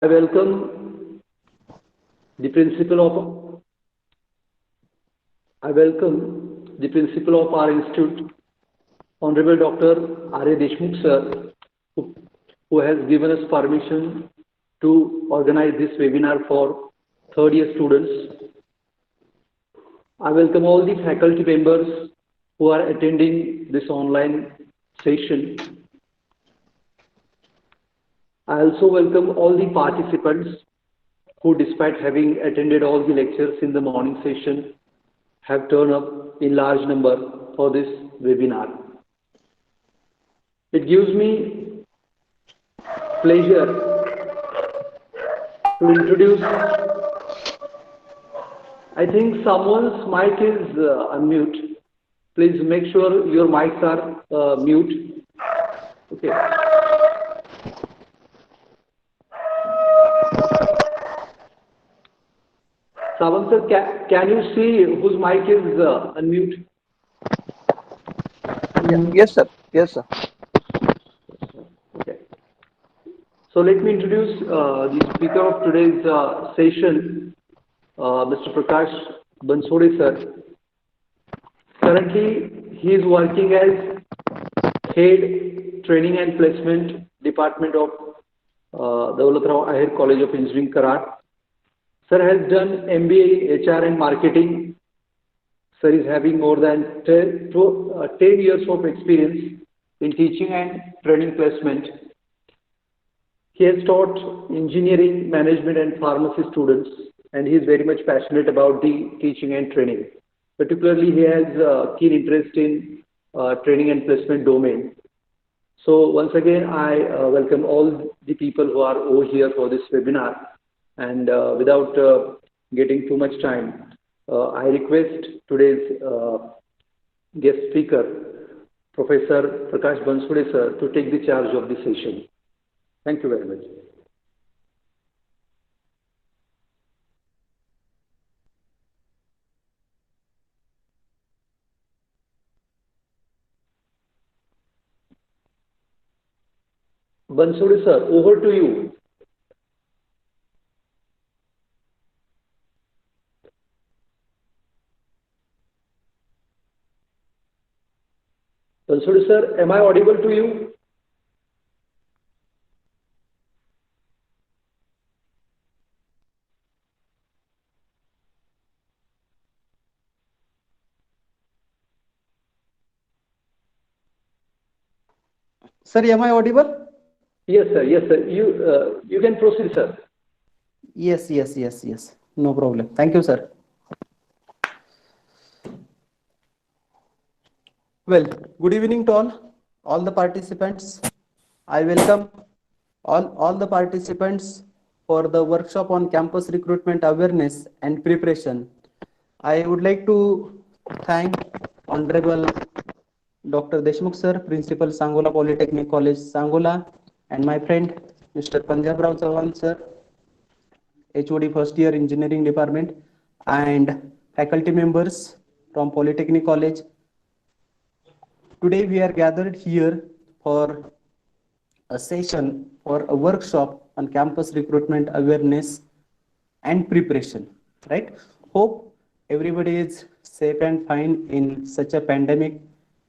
I welcome the principal of I welcome the principal of our institute, Honorable Dr. R. A. Deshmukh sir, who, who has given us permission to organize this webinar for third year students. I welcome all the faculty members who are attending this online session. I also welcome all the participants who, despite having attended all the lectures in the morning session, have turned up in large number for this webinar. It gives me pleasure to introduce. I think someone's mic is unmute. Please make sure your mics are mute. Okay. Savan sir, can you see whose mic is unmute? Yeah. Yes, sir. Yes, sir. Okay. So let me introduce the speaker of today's session, Mr. Prakash Bansode sir. Currently, he is working as Head Training and Placement Department of Daulatrao Ahir College of Engineering, Karat. Sir has done MBA in HR and Marketing. Sir is having more than 10 years of experience in teaching and training placement. He has taught engineering, management, and pharmacy students, and he is very much passionate about the teaching and training. Particularly, he has keen interest in training and placement domain. So once again, I welcome all the people who are over here for this webinar. And without getting too much time, I request today's guest speaker, Professor Prakash Bansode sir, to take the charge of the session. Thank you very much. Bansode sir, over to you. Bansode sir, am I audible to you? Sir, am I audible? Yes, sir. Yes, sir. You can proceed, sir. Yes. No problem. Thank you, sir. Well, good evening to all the participants. I welcome all the participants for the workshop on campus recruitment awareness and preparation. I would like to thank Honorable Dr. Deshmukh sir, Principal Sangola Polytechnic College, Sangola, and my friend Mr. Panjab Rao Chavan sir, HOD first year engineering department, and faculty members from Polytechnic College. Today we are gathered here for a session or a workshop on campus recruitment awareness and preparation, right? Hope everybody is safe and fine in such a pandemic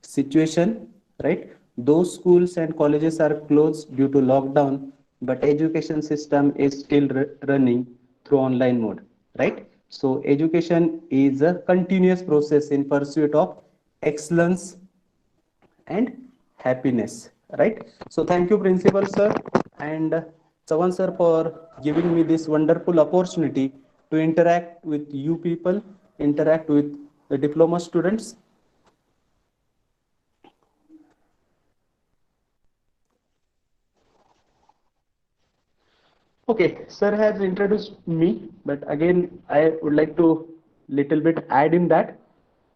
situation, right? Those schools and colleges are closed due to lockdown, but education system is still running through online mode, right? So education is a continuous process in pursuit of excellence and happiness, right? So thank you, Principal sir and Chavan sir, for giving me this wonderful opportunity to interact with you people, interact with the diploma students. Okay, sir has introduced me, but again I would like to little bit add in that.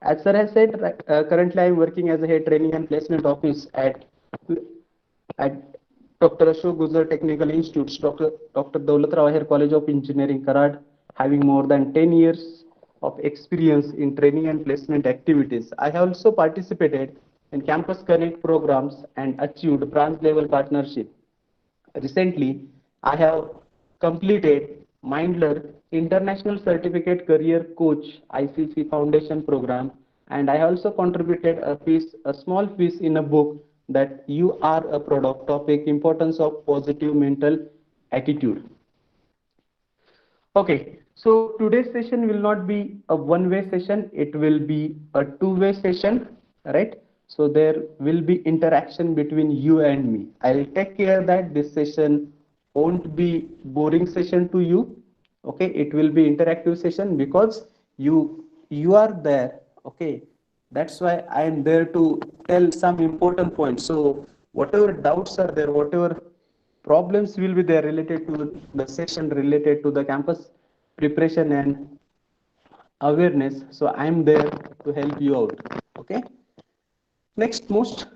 As sir has said, currently I am working as a head training and placement office at Dr. Ashok Gujar Technical Institute, Dr. Daulat Rao Ahir College of Engineering, Karad, having more than 10 years of experience in training and placement activities. I have also participated in Campus Connect programs and achieved branch level partnership. Recently, I have completed Mindler International Certificate Career Coach ICC Foundation Program, and I also contributed a small piece in a book that you are a product topic, importance of positive mental attitude. Okay, so today's session will not be a one-way session, it will be a two-way session, right? So there will be interaction between you and me. I'll take care that this session won't be boring session to you. Okay, it will be interactive session because you are there. Okay, that's why I am there to tell some important points. So whatever doubts are there, whatever problems will be there related to the session related to the campus preparation and awareness. So I am there to help you out. Okay. Next, most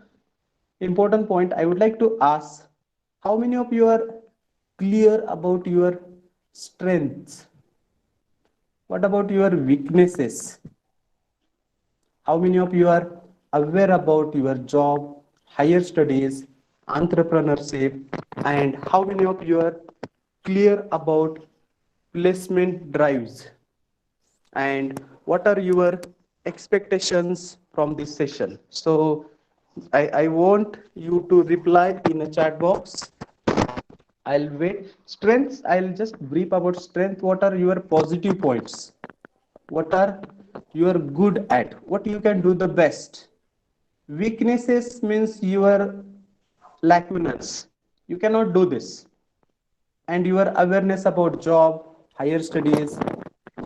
important point I would like to ask, how many of you are clear about your strengths? What about your weaknesses? How many of you are aware about your job, higher studies, entrepreneurship, and how many of you are clear about placement drives? And what are your expectations from this session? So I want you to reply in a chat box. I'll wait. Strengths, I'll just brief about strength. What are your positive points? What are you are good at? What you can do the best? Weaknesses means your lacunas. You cannot do this. And your awareness about job, higher studies,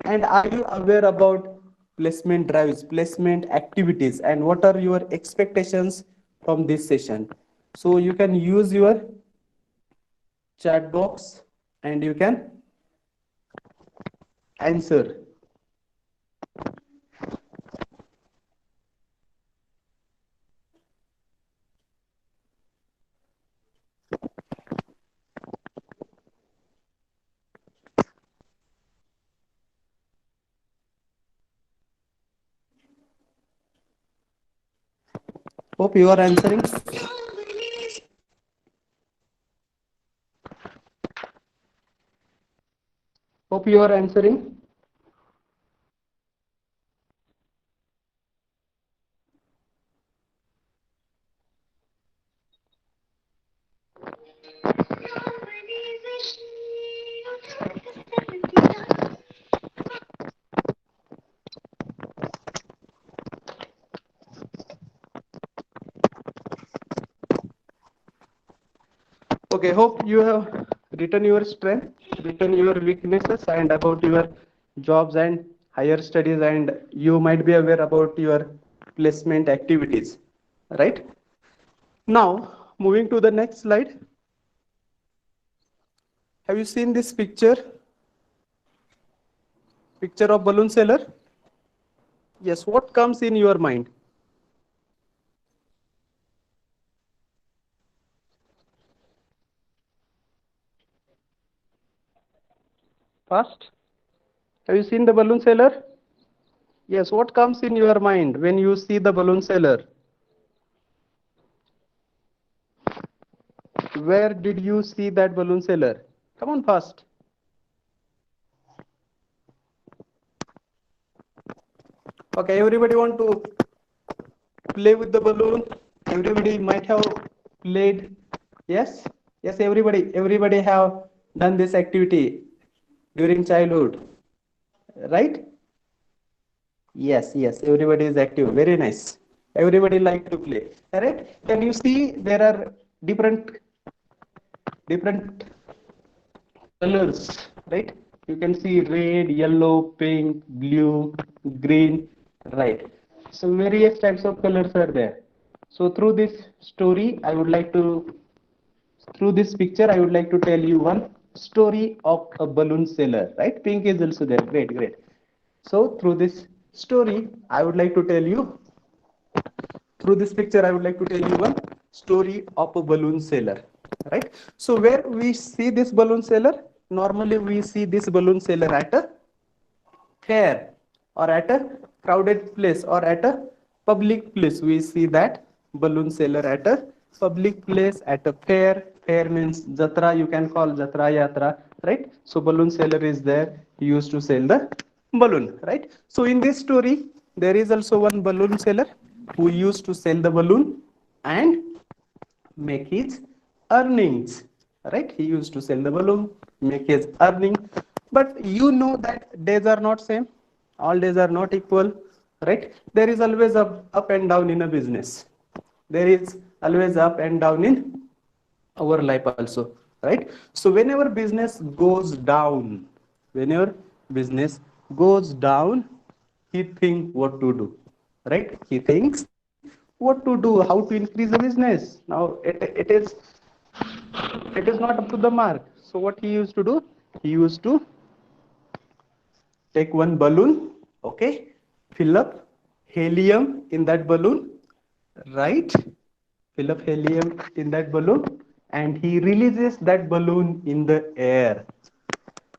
and are you aware about placement drives, placement activities, and what are your expectations from this session? So you can use your chat box and you can answer. Hope you are answering. Hope you are answering. Okay, hope you have written your strength, written your weaknesses, and about your jobs and higher studies, and you might be aware about your placement activities, right? Now, moving to the next slide. Have you seen this picture? Picture of balloon seller? Yes, what comes in your mind? First, have you seen the balloon seller? Yes, what comes in your mind when you see the balloon seller? Where did you see that balloon seller? Come on, fast. Okay, everybody want to play with the balloon? Everybody might have played. Yes? Yes, everybody have done this activity during childhood. Right? Yes, everybody is active. Very nice. Everybody like to play. Alright? Can you see there are different colors, right? You can see red, yellow, pink, blue, green, right? So various types of colors are there. So through this story, through this picture, I would like to tell you one story of a balloon seller, right? Pink is also there. Great. So through this story, I would like to tell you, through this picture, I would like to tell you one story of a balloon seller, right? So where we see this balloon seller, normally we see this balloon seller at a fair or at a crowded place or at a public place. We see that balloon seller at a public place, at a fair. Fair means jatra, you can call jatra, yatra, right? So balloon seller is there, he used to sell the balloon, right? So in this story there is also one balloon seller who used to sell the balloon and make his earnings, right? He used to sell the balloon, make his earning. But you know that days are not same, all days are not equal, right? There is always up and down in a business, there is always up and down in our life also, right? So whenever business goes down, whenever business goes down, he think what to do, right? He thinks what to do, how to increase the business. Now it is not up to the mark. So what he used to do, he used to take one balloon, okay, fill up helium in that balloon, right? Fill up helium in that balloon and he releases that balloon in the air.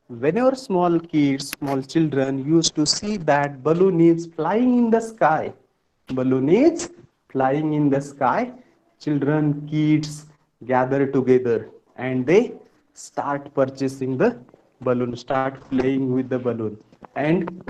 Whenever small kids, small children used to see that balloon is flying in the sky, balloon is flying in the sky, children, kids gather together and they start purchasing the balloon, start playing with the balloon, and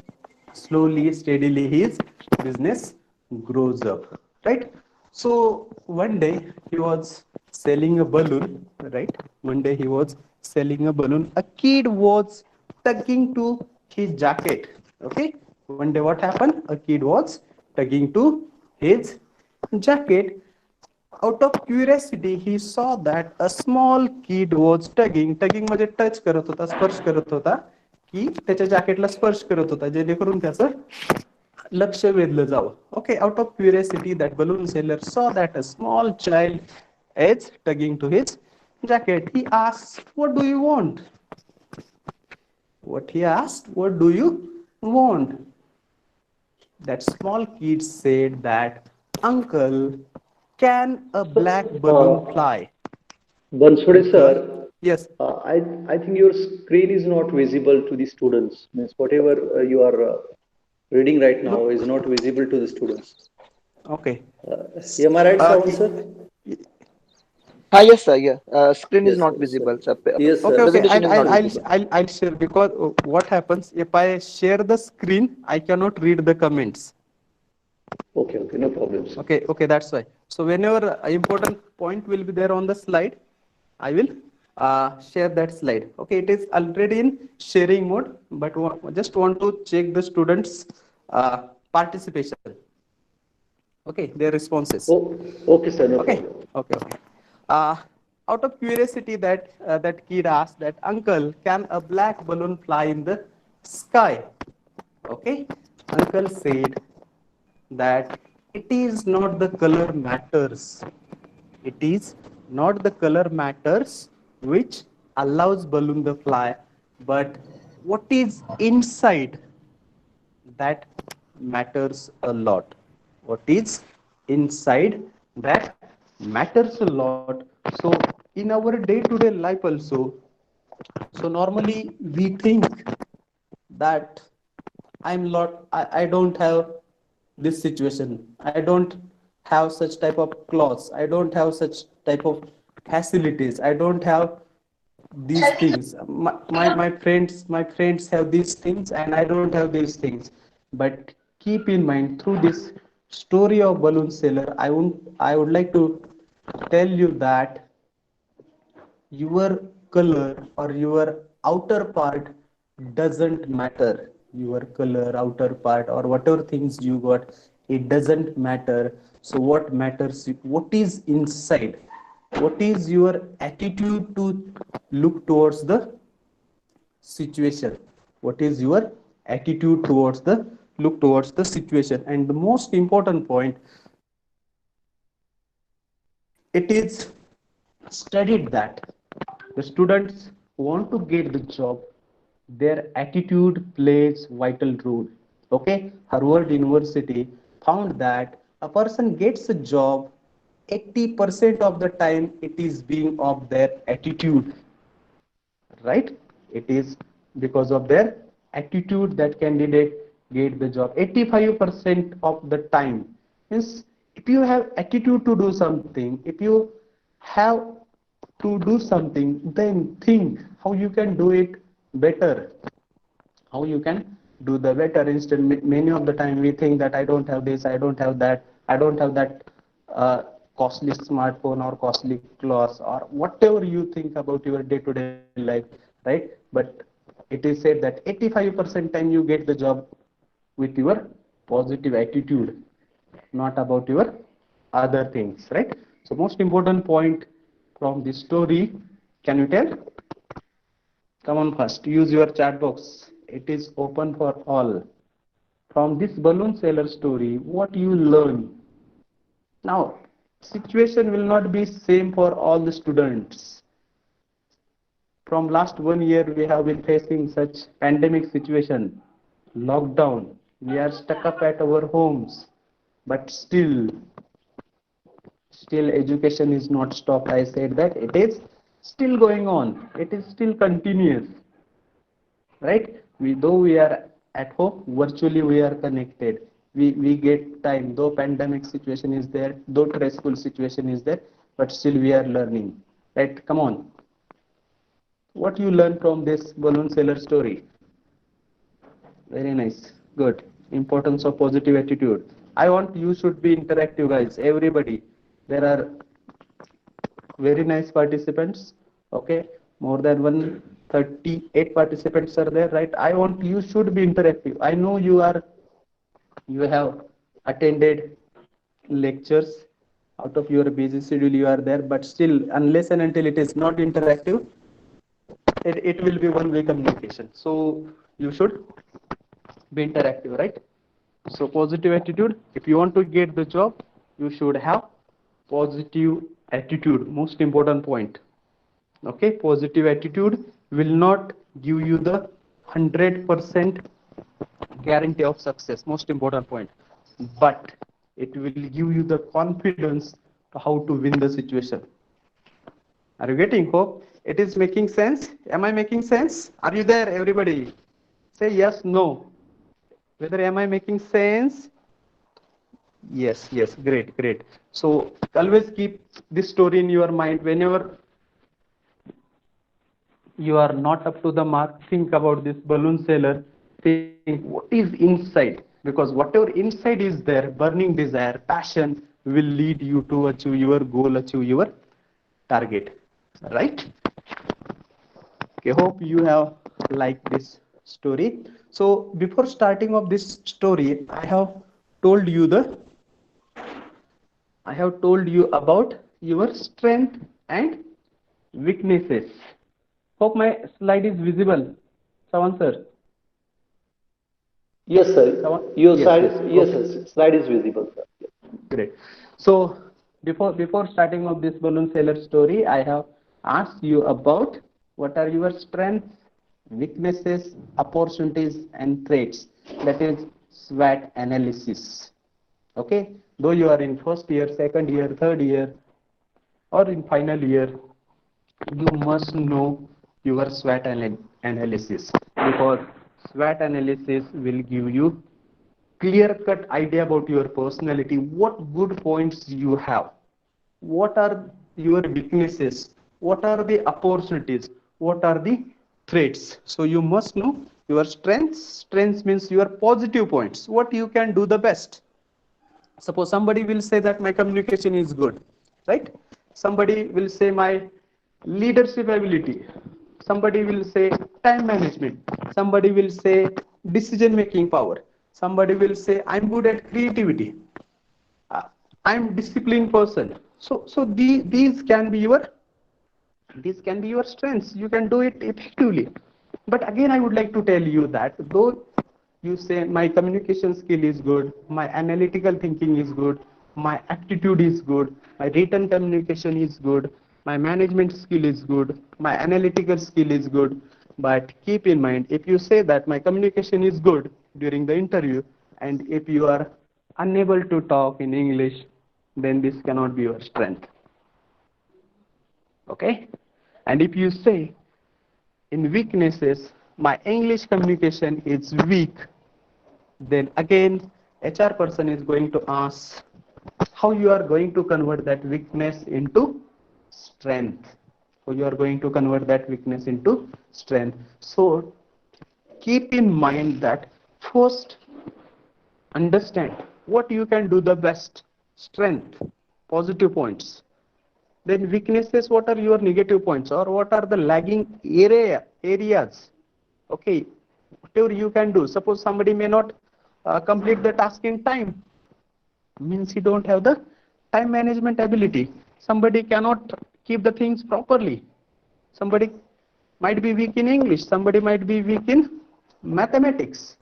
slowly steadily his business grows up, right? So one day he was selling a balloon, right? One day he was selling a balloon, a kid was tugging to his jacket, okay? One day what happened, a kid was tugging to his jacket. Out of curiosity he saw that a small kid was tugging म्हणजे touch करत होता, स्पर्श करत होता, की त्याच्या जॅकेटला स्पर्श करत होता, जेणेकरून त्याचं लक्ष वेधलं जावं. Okay, out of curiosity that balloon seller saw that a small child is tugging to his jacket. He asks, what do you want? What he asked, what do you want? That small kid said that, uncle, can a black balloon fly? Bansode Uncle, sir, yes. I think your screen is not visible to the students. Means whatever you are reading right now No. is not visible to the students. Okay. Am I right, Uh, Sound sir? Yes, sir. Yeah. Screen is Yes, not sir. visible, sir. Yes, okay, sir. okay. Presentation is not visible. I'll share because what happens if I share the screen, I cannot read the comments. Okay, okay, no problem, sir. Okay, okay, that's why. So whenever important point will be there on the slide, I will share that slide. Okay, it is already in sharing mode, but just want to check the students' participation. Okay, their responses. Oh, okay, sir, no Okay, problem. okay. Uh, Out of curiosity, that kid asked that, uncle, can a black balloon fly in the sky? Okay, uncle said that it is not the color matters. It is not the color matters which allows balloon to fly, but what is inside that matters a lot. What is inside that matters a lot. So in our day-to-day life also, so normally we think that I don't have this situation, I don't have such type of clothes, I don't have such type of facilities, I don't have these things, my friends have these things and I don't have these things. But keep in mind, through this story of balloon seller, I would like to tell you that your color or your outer part doesn't matter. Your color, outer part, or whatever things you got, it doesn't matter. So what matters, what is inside, what is your attitude to look towards the situation, what is your attitude towards the look towards the situation. And the most important point, it is studied that the students who want to get the job, their attitude plays vital role. Okay, Harvard University found that a person gets a job 80% of the time, it is being of their attitude, right? It is because of their attitude that candidate get the job 85% of the time. Means if you have attitude to do something, if you have to do something, then think how you can do it better, how you can do the better. Instead, many of the time we think that I don't have this, I don't have that, I don't have that costly smartphone or costly clothes or whatever you think about your day-to-day life, right? But it is said that 85% time you get the job with your positive attitude, not about your other things, right? So most important point from this story, can you tell? Come on, first use your chat box. It is open for all. From this balloon seller story, what you learn? Now, situation will not be same for all the students. From last 1 year, we have been facing such pandemic situation, lockdown. We are stuck up at our homes, but still education is not stopped. I said that it is still going on. It is still continuous, right? Though we are at home, virtually we are connected. We get time, though pandemic situation is there, though stressful situation is there, but still we are learning, right? Come on, what you learn from this balloon seller story? Very nice, good. Importance of positive attitude. I want you should be interactive, guys, everybody. There are very nice participants. Okay, more than 138 participants are there, right? I want you should be interactive. I know you have attended lectures, out of your busy schedule you are there, but still, unless and until it is not interactive, it will be one way communication. So you should be interactive, right? So positive attitude. If you want to get the job, you should have positive attitude. Most important point. Okay, positive attitude will not give you the 100% guarantee of success. Most important point. But it will give you the confidence how to win the situation. Are you getting? Hope it is making sense. Am I making sense? Are you there, everybody? Say yes, no. Whether am I making sense? Yes, yes, great, great. So always keep this story in your mind. Whenever you are not up to the mark, think about this balloon seller. Think what is inside, because whatever inside is there, burning desire, passion will lead you to achieve your goal, achieve your target. Right? Okay, hope you have liked this story. So before starting of this story, told you the I have told you about your strength and weaknesses. Hope my slide is visible. Sawan sir. Yes, sir. Sawan? Your Yes, slide, yes. yes, Okay. sir. Slide is visible, sir. Great. So before starting of this balloon seller story, I have asked you about what are your strengths, weaknesses, opportunities, and threats. That is SWOT analysis. Okay. Though you are in first year, second year, third year, or in final year, you must know your SWOT analysis, because SWOT analysis will give you clear cut idea about your personality, what good points you have, what are your weaknesses, what are the opportunities, what are the threats. So you must know your strengths means your positive points, what you can do the best. Suppose somebody will say that my communication is good, right? Somebody will say my leadership ability. Somebody will say time management. Somebody will say decision making power. Somebody will say I'm good at creativity. Uh, I'm disciplined person. So these can be your strengths. You can do it effectively. But again, I would like to tell you that though you say my communication skill is good, my analytical thinking is good, my aptitude is good, my written communication is good, my management skill is good, my analytical skill is good. But keep in mind, if you say that my communication is good during the interview, and if you are unable to talk in English, then this cannot be your strength. Okay? And if you say in weaknesses, my English communication is weak, then again HR person is going to ask how you are going to convert that weakness into strength. So you are going to convert that weakness into strength. So keep in mind that first understand what you can do the best. Strength, positive points. Then weaknesses, what are your negative points or what are the lagging areas? Okay, whatever you can do. Suppose somebody may not complete the task in time, means he don't have the time management ability. Somebody cannot keep the things properly. Somebody might be weak in English. Somebody might be weak in mathematics.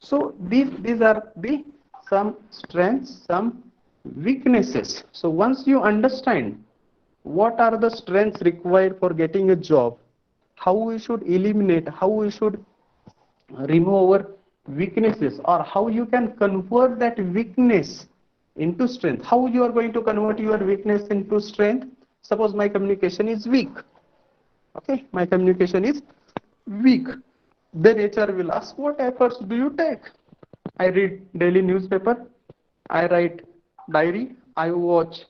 So these are the some strengths, some weaknesses. So once you understand what are the strengths required for getting a job, how we should eliminate, how we should remove our weaknesses, or how you can convert that weakness into strength. How you are going to convert your weakness into strength? Suppose my communication is weak. Okay, my communication is weak. Then HR will ask, what efforts do you take? I read daily newspaper, I write diary, I watch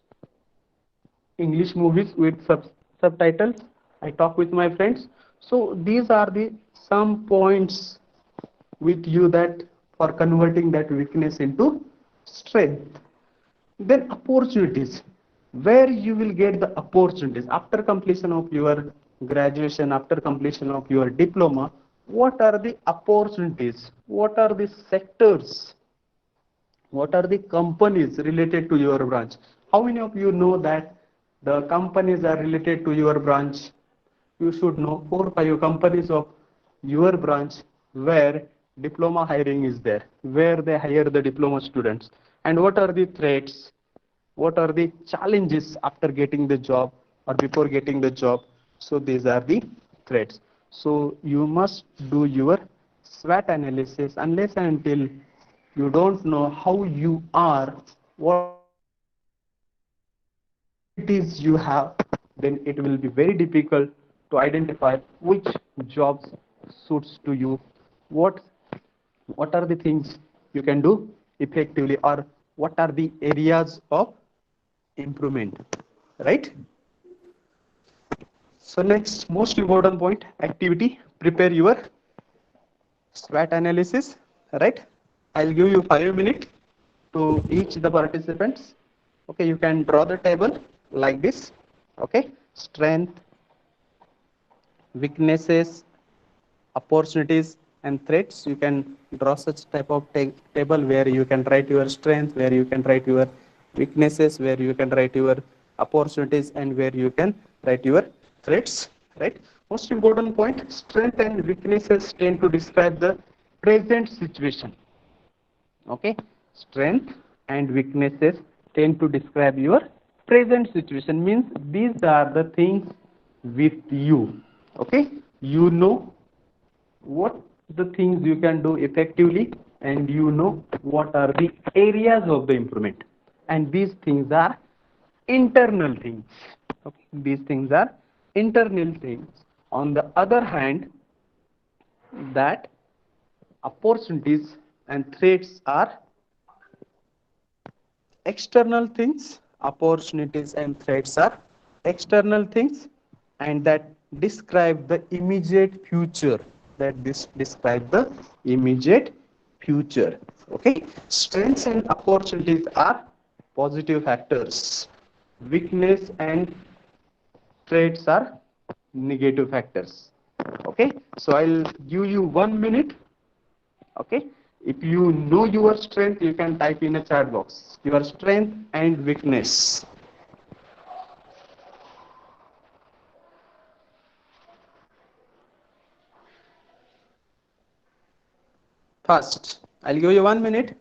English movies with subtitles, I talk with my friends. So these are the some points with you that for converting that weakness into strength. Then opportunities, where you will get the opportunities after completion of your graduation, after completion of your diploma. What are the opportunities? What are the sectors? What are the companies related to your branch? How many of you know that the companies are related to your branch? You should know 4 or 5 companies of your branch where diploma hiring is there, where they hire the diploma students. And what are the threats? What are the challenges after getting the job or before getting the job? So these are the threats. So you must do your SWOT analysis. Unless and until you don't know how you are, what abilities you have, then it will be very difficult to identify which jobs suits to you, what what are the things you can do effectively, or what are the areas of improvement, right? So next, most important point, activity, prepare your SWOT analysis, right? I'll give you 5 minutes to each the participants. Okay, you can draw the table like this. Okay, strength, weaknesses, opportunities and threats. You can draw such type of table where you can write your strength, where you can write your weaknesses, where you can write your opportunities, and where you can write your threats, right? Most important point, strength and weaknesses tend to describe the present situation. Okay, strength and weaknesses tend to describe your present situation, means these are the things with you. Okay, you know what the things you can do effectively, and you know what are the areas of the improvement, and these things are internal things. Okay, these things are internal things. On the other hand, that opportunities and threats are external things. Opportunities and threats are external things, and that describe the immediate future, that this describe the immediate future. Okay, strengths and opportunities are positive factors, weakness and threats are negative factors. Okay, so I'll give you 1 minute. Okay, if you know your strength, you can type in a chat box your strength and weakness. First, I'll give you 1 minute.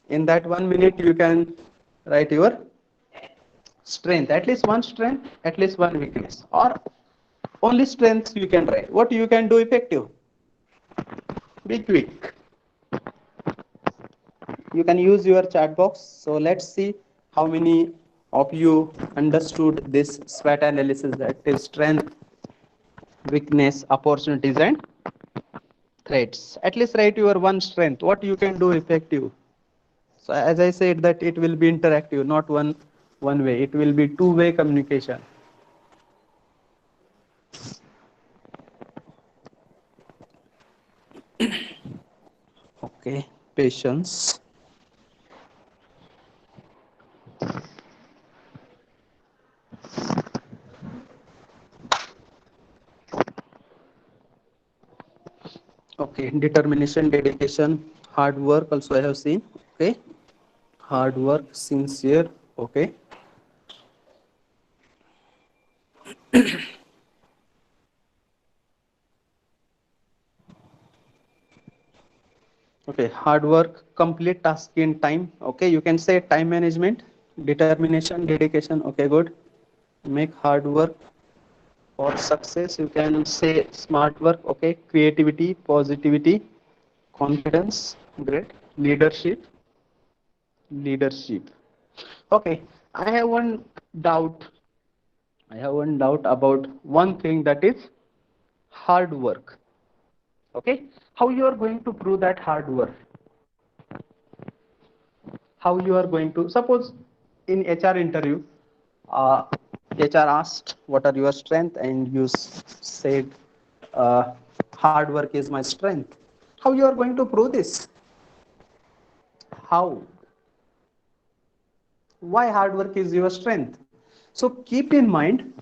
In that 1 minute, you can write your strength, at least one strength, at least one weakness, or only strengths you can write. What you can do effective? Be quick. You can use your chat box. So let's see how many of you understood this SWOT analysis, that is strength, weakness, opportunities and threats. At least write your one strength, what you can do effective. So as I said that it will be interactive, not one way. It will be two-way communication. Okay, patience. Okay, determination, dedication, hard work also I have seen. Okay, hard work, sincere. Okay. Okay, hard work, complete task in time. Okay, you can say time management, determination, dedication. Okay, good. Make hard work for success. You can say smart work. Okay, creativity, positivity, confidence. Great. Leadership, leadership. Okay, I have one doubt. I have one doubt about one thing, that is hard work. Okay, how you are going to prove that hard work? How you are going to, suppose in HR interview, uh, HR asked what are your strength and you said hard work is my strength. How you are going to prove this? How? Why hard work is your strength? So keep in mind,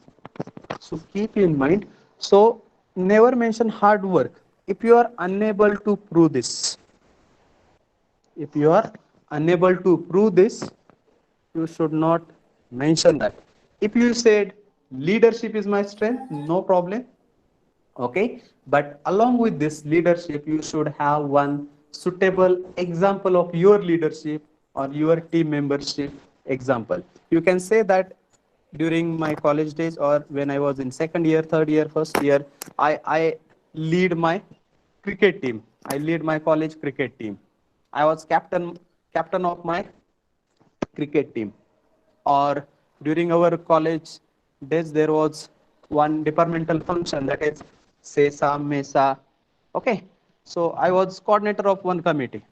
so never mention hard work if you are unable to prove this. If you are unable to prove this, you should not mention that. If you said leadership is my strength, no problem. Okay, but along with this leadership, you should have one suitable example of your leadership or your team membership example. You can say that during my college days, or when I was in second year, third year, first year, I lead my cricket team. I lead my college cricket team. I was captain of my cricket team. Or during our college days, there was one departmental function, that is SESA, MESA. Okay, so I was coordinator of one committee.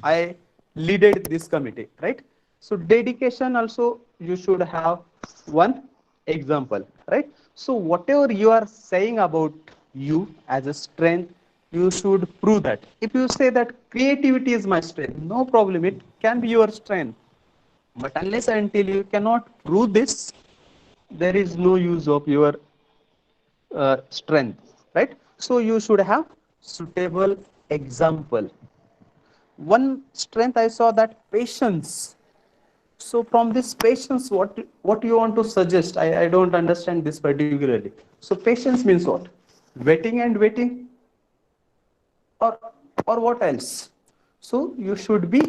I leaded this committee, right? So dedication also, you should have one example, right? So whatever you are saying about you as a strength, you should prove that. If you say that creativity is my strength, no problem, it can be your strength, but unless and until you cannot prove this, there is no use of your strength, right? So you should have suitable example. One strength I saw, that patience. So from this patience, what you want to suggest? I don't understand this particularly. So patience means what? Waiting and waiting, or or what else? So you should be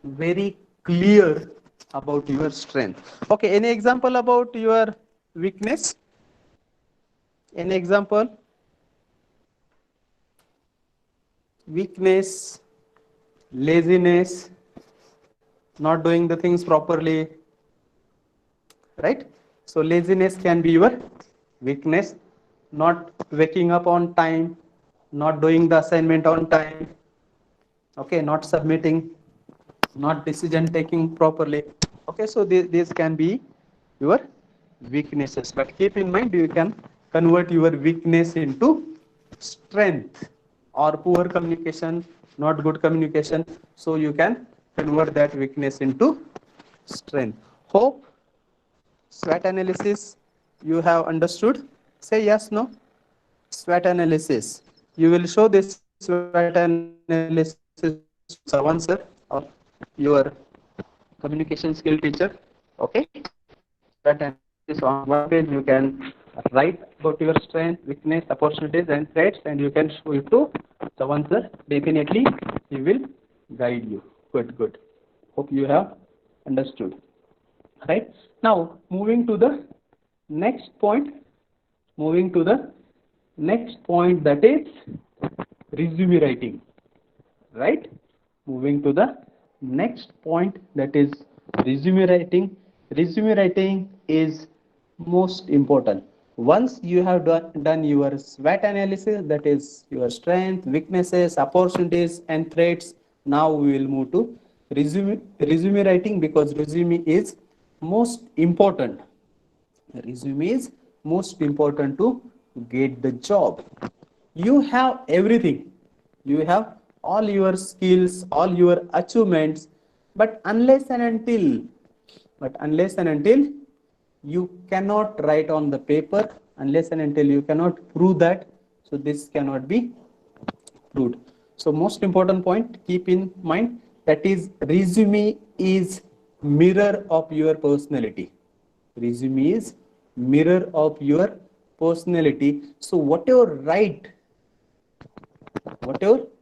very clear about your strength. Okay, any example about your weakness? Any example? Weakness, laziness, not doing the things properly, right? So laziness can be your weakness. Not waking up on time, not doing the assignment on time, okay, not submitting, not decision taking properly. Okay, so these can be your weaknesses, but keep in mind, you can convert your weakness into strength. Or poor communication, not good communication, so you can convert that weakness into strength. Hope SWOT analysis you have understood. Say yes, no. SWOT analysis, you will show this SWOT analysis to Sawan sir, or your communication skill teacher. Okay, SWOT analysis on one page you can write about your strength, weakness, opportunities and threats, and you can show it to Sawan sir. Definitely he will guide you. Good. Hope you have understood. Right, now moving to the next point, that is resume writing. Right, moving to the next point, that is resume writing. Resume writing is most important. Once you have done your SWOT analysis, that is your strength, weaknesses, opportunities and threats, now we will move to resume writing, because resume is most important. Resume is most important to get the job. You have everything, You have all your skills, all your achievements, but unless and until you cannot write on the paper, unless and until you cannot prove that, so this cannot be proved. So most important point, keep in mind, that is resume is mirror of your personality. Resume is mirror of your personality. So whatever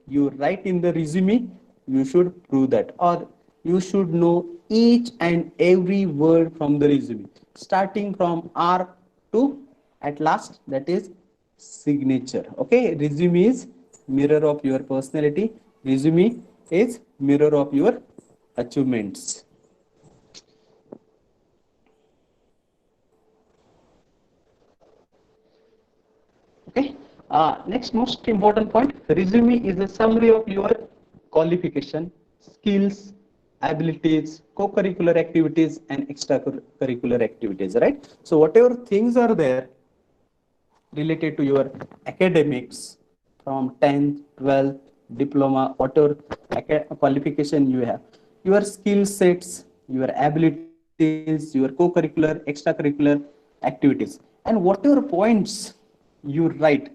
you write in the resume, you should prove that, or you should know each and every word from the resume, starting from R to at last, that is signature. Okay, resume is mirror of your personality. Resume is mirror of your achievements. Okay. Next most important point, resume is a summary of your qualification, skills, abilities, co-curricular activities, and extracurricular activities, right? So whatever things are there related to your academics from 10th, 12th, diploma, whatever qualification you have, your skill sets, your abilities, your co-curricular, extracurricular activities, and whatever points you write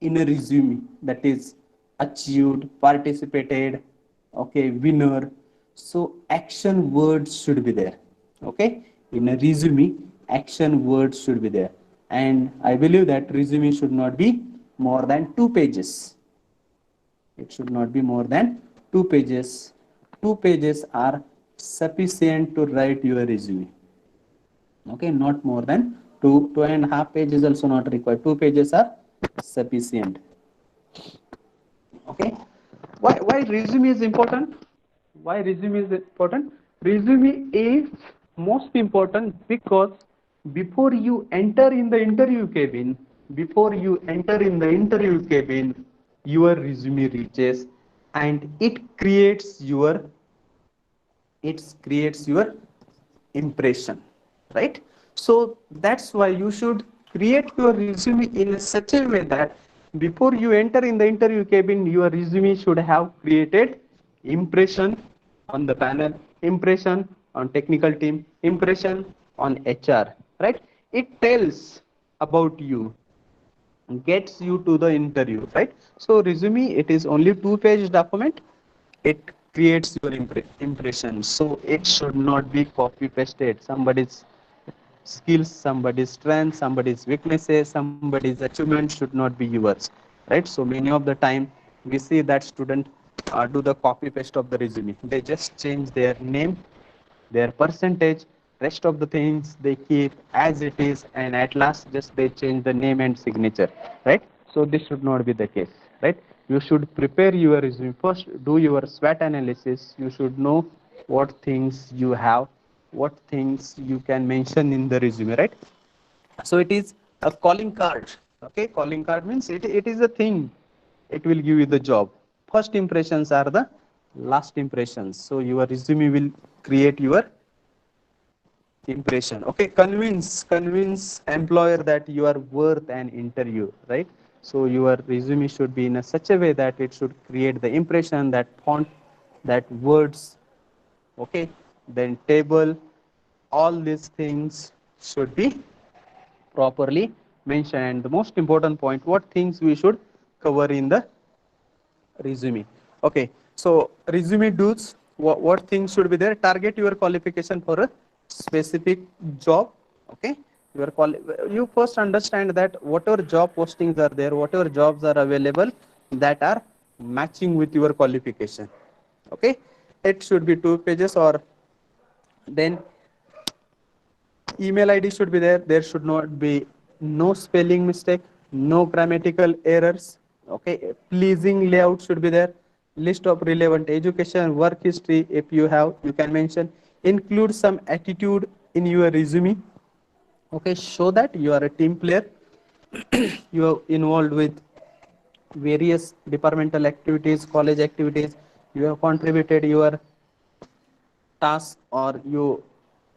in a resume, that is achieved, participated, okay, winner. So action words should be there. Okay, in a resume, action words should be there. And I believe that resume should not be more than 2 pages. It should not be more than 2 pages. 2 pages are sufficient to write your resume. Okay, not more than 2.5 pages also not required. 2 pages are sufficient. Okay, why resume is important? Why resume is important? Resume is most important because before you enter in the interview cabin, your resume reaches, and it creates your impression, right? So that's why you should create your resume in such a way that before you enter in the interview cabin, your resume should have created impression on the panel, impression on technical team, impression on HR, right? It tells about you, gets you to the interview, right? So resume, it is only 2 page document. It creates your impression, so it should not be copy pasted. Somebody's skills, somebody's strength, somebody's weaknesses, somebody's achievement should not be yours, right? So many of the time we see that student do the copy paste of the resume. They just change their name, their percentage, rest of the things they keep as it is, and at last just they change the name and signature, right? So this should not be the case, right? You should prepare your resume first, do your SWOT analysis. You should know what things you have, what things you can mention in the resume, right? So it is a calling card. Okay, calling card means it is a thing, it will give you the job. First impressions are the last impressions, so your resume will create your impression. Okay, convince employer that you are worth an interview, right? So your resume should be in a such a way that it should create the impression, that font, that words, okay, then table, all these things should be properly mentioned. And the most important point, what things we should cover in the resume. Okay, so resume dudes, what things should be there? Target your qualification for a specific job. Okay, you first understand that whatever job postings are there, whatever jobs are available that are matching with your qualification. Okay, it should be 2 pages, or then email ID should be there. There should not be no spelling mistake, no grammatical errors. Okay, pleasing layout should be there. List of relevant education, work history, if you have, you can mention. Include some attitude in your resume. Okay, show that you are a team player. You are involved with various departmental activities, college activities. You have contributed your task, or you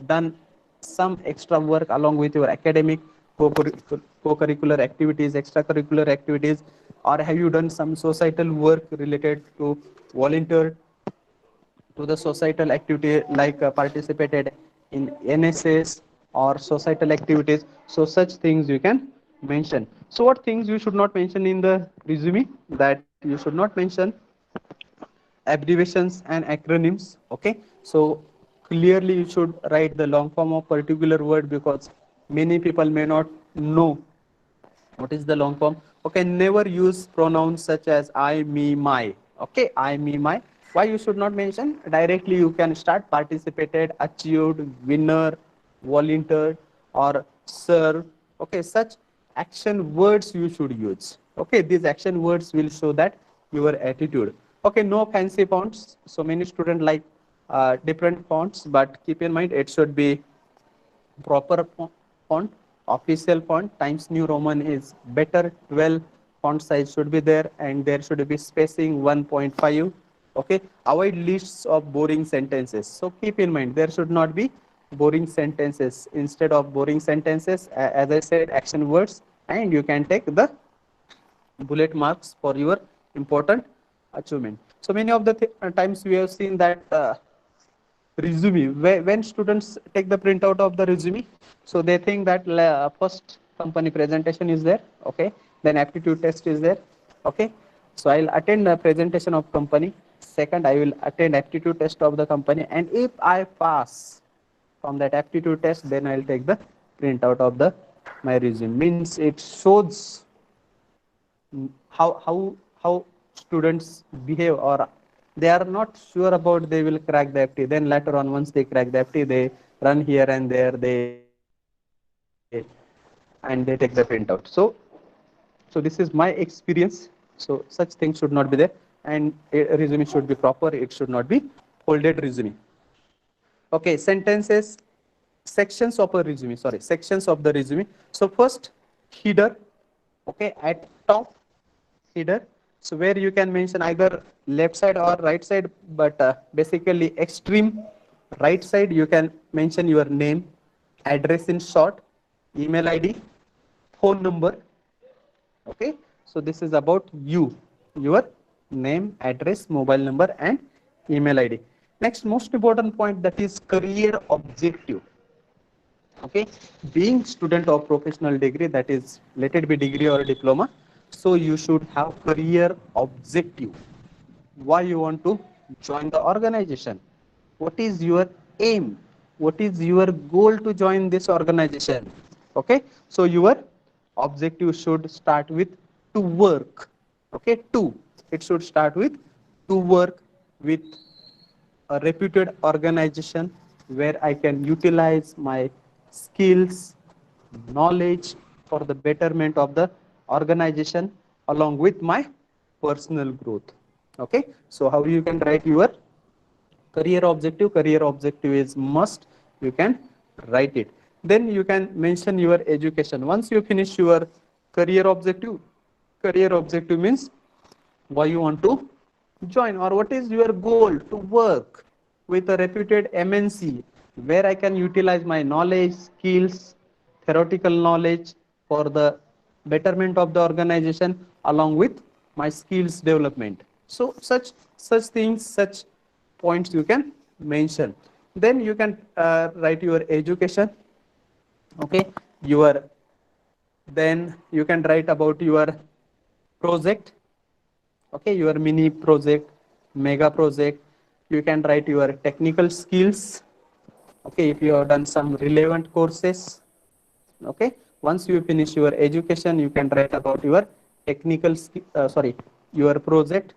done some extra work along with your academic, co-curricular activities, extracurricular activities, or have you done some societal work related to volunteer to the societal activity like participated in NSS or societal activities. So such things you can mention. So what things you should not mention in the resume? That you should not mention abbreviations and acronyms. Okay, so clearly you should write the long form of particular word, because many people may not know what is the long form. Okay, never use pronouns such as I, me, my. Okay, I, me, my. Why you should not mention? Directly you can start participated, achieved, winner, volunteered, or serve. Okay, such action words you should use. Okay, these action words will show that your attitude. Okay, no fancy fonts. So many students like different fonts, but keep in mind it should be proper font, official font. Times New Roman is better. 12 font size should be there, and there should be spacing 1.5. Okay, avoid lists of boring sentences. So keep in mind there should not be boring sentences. Instead of boring sentences, as I said, action words, and you can take the bullet marks for your important achievement. So many of the times we have seen that resume, when students take the printout of the resume, so they think that first company presentation is there, okay, then aptitude test is there, okay, so I'll attend the presentation of company, second I will attend aptitude test of the company, and if I pass from that aptitude test, then I'll take the printout of the my resume. Means it shows how students behave, or they are not sure about they will crack the FT. Then later on, once they crack the FT, they run here and there, and they take the printout. So this is my experience. So such things should not be there, and a resume should be proper. It should not be folded resume. Okay, sentences, sections of a resume. Sorry, sections of the resume. So first, header. Okay, at top, header. So where you can mention either left side or right side, but basically extreme right side you can mention your name, address in short, email ID, phone number. Okay, so this is about you, your name, address, mobile number, and email ID. Next, most important point, that is career objective. Okay, being student of professional degree, that is, let it be degree or diploma, so you should have career objective. Why you want to join the organization? What is your aim? What is your goal to join this organization? Okay, so your objective should start with to work. Okay, it should start with to work with a reputed organization where I can utilize my skills, knowledge for the betterment of the organization along with my personal growth. Okay, so how you can write your career objective? Career objective is must. You can write it. Then you can mention your education. Once you finish your career objective means why you want to join, or what is your goal to work with a reputed MNC where I can utilize my knowledge, skills, theoretical knowledge for the betterment of the organization along with my skills development. So such things, such points you can mention. Then you can write your education. Okay, then you can write about your project. Okay, your mini project, mega project. You can write your technical skills. Okay, if you have done some relevant courses. Okay, once you finish your education, you can write about your technical your project.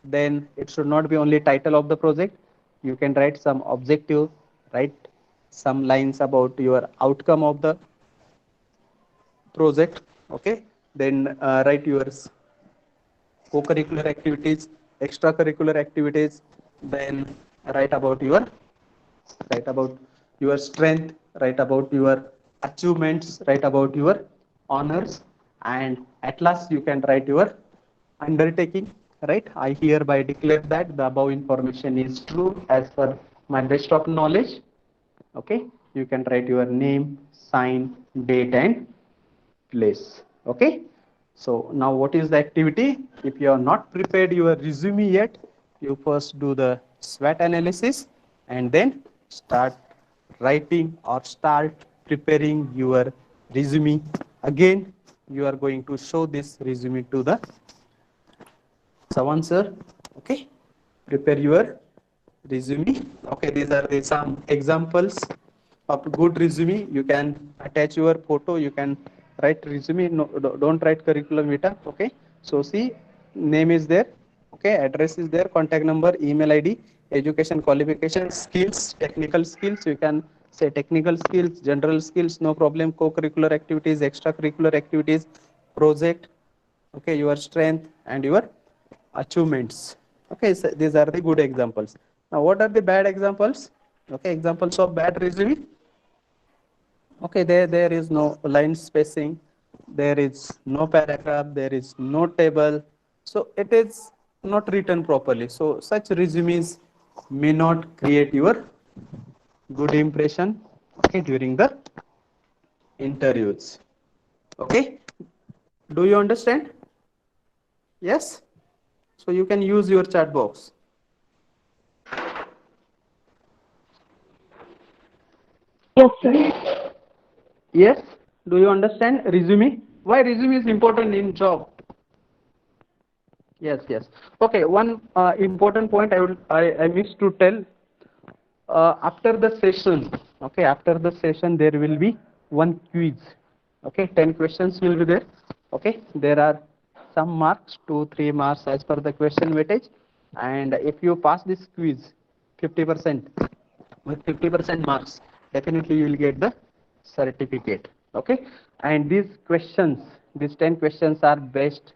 Then it should not be only title of the project. You can write some objective, write some lines about your outcome of the project. Okay, then write your co-curricular activities, extracurricular activities. Then write about your strength, write about your achievements, write about your honors, and at last you can write your undertaking. Right, I hereby declare that the above information is true as per my best of knowledge. Okay, you can write your name, sign, date and place. Okay. So now what is the activity? If you are not prepared your resume yet, you first do the SWOT analysis and then start writing or start preparing your resume. Again, you are going to show this resume to the Sawan sir. Okay. Prepare your resume. Okay, these are some examples of good resume. You can attach your photo, you can write resume. No, don't write curriculum vitae. Okay, so see, name is there, okay, address is there, contact number, email ID, education qualification, skills, technical skills. You can say technical skills, general skills, no problem. Co-curricular activities, extracurricular activities, project, okay, your strength and your achievements. Okay, so these are the good examples. Now what are the bad examples? Okay, examples of bad resume. Okay, there is no line spacing, there is no paragraph, there is no table, so it is not written properly. So such resumes may not create your good impression, okay, during the interviews. Okay, do you understand? Yes, so you can use your chat box. Yes, sir. Yes, do you understand resume? Why resume is important in job? Yes, yes. Okay, one important point I missed to tell. After the session, okay, after the session there will be one quiz. Okay, 10 questions will be there. Okay, there are some marks, 2-3 marks as per the question weightage, and if you pass this quiz 50%, with 50% marks, definitely you will get the certificate. Okay, and these questions, these 10 questions are based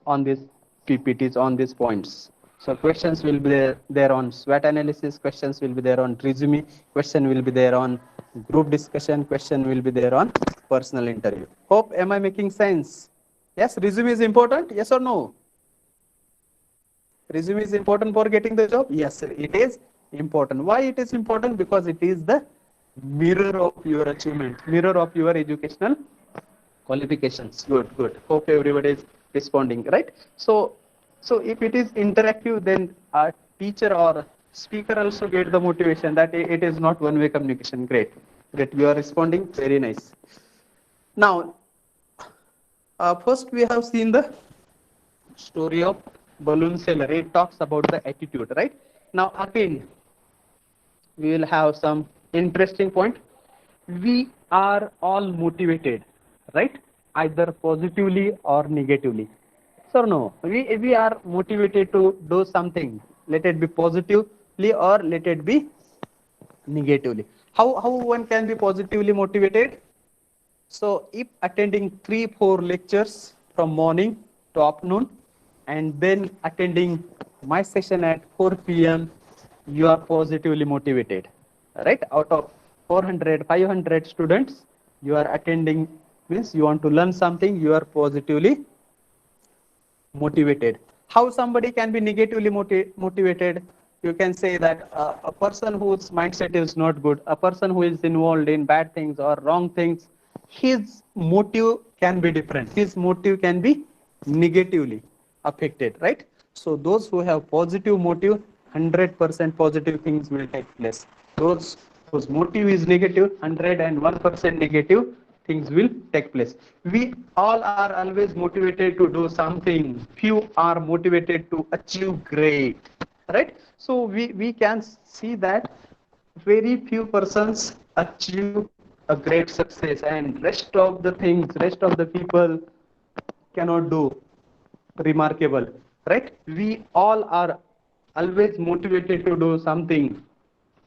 on these PPTs, on these points. So questions will be there on SWOT analysis, questions will be there on resume, question will be there on group discussion, question will be there on personal interview. Hope, am I making sense? Yes, resume is important, yes or no? Resume is important for getting the job? Yes, sir, it is important. Why it is important? Because it is the mirror of your achievement, mirror of your educational qualifications. Good, good. Hope everybody is responding, right? So if it is interactive, then a teacher or speaker also get the motivation that it is not one-way communication. Great, great. You are responding. Very nice. Now, first we have seen the story of balloon seller. It talks about the attitude, right? Now again, we will have some interesting point. We are all motivated, right? Either positively or negatively. So no, we are motivated to do something. Let it be positively or let it be negatively. How one can be positively motivated? So if attending 3-4 lectures from morning to afternoon and then attending my session at 4 p.m., you are positively motivated, right? Out of 400, 500 students, you are attending, means you want to learn something, you are positively motivated. How somebody can be negatively motivated? You can say that a person whose mindset is not good, a person who is involved in bad things or wrong things, his motive can be different. His motive can be negatively affected, right? So those who have positive motive, 100% positive things will take place. Those whose motive is negative, 101% negative things will take place. We all are always motivated to do something. Few are motivated to achieve great, right? So we can see that very few persons achieve a great success and rest of the things, rest of the people cannot do remarkable, right? We all are always motivated to do something.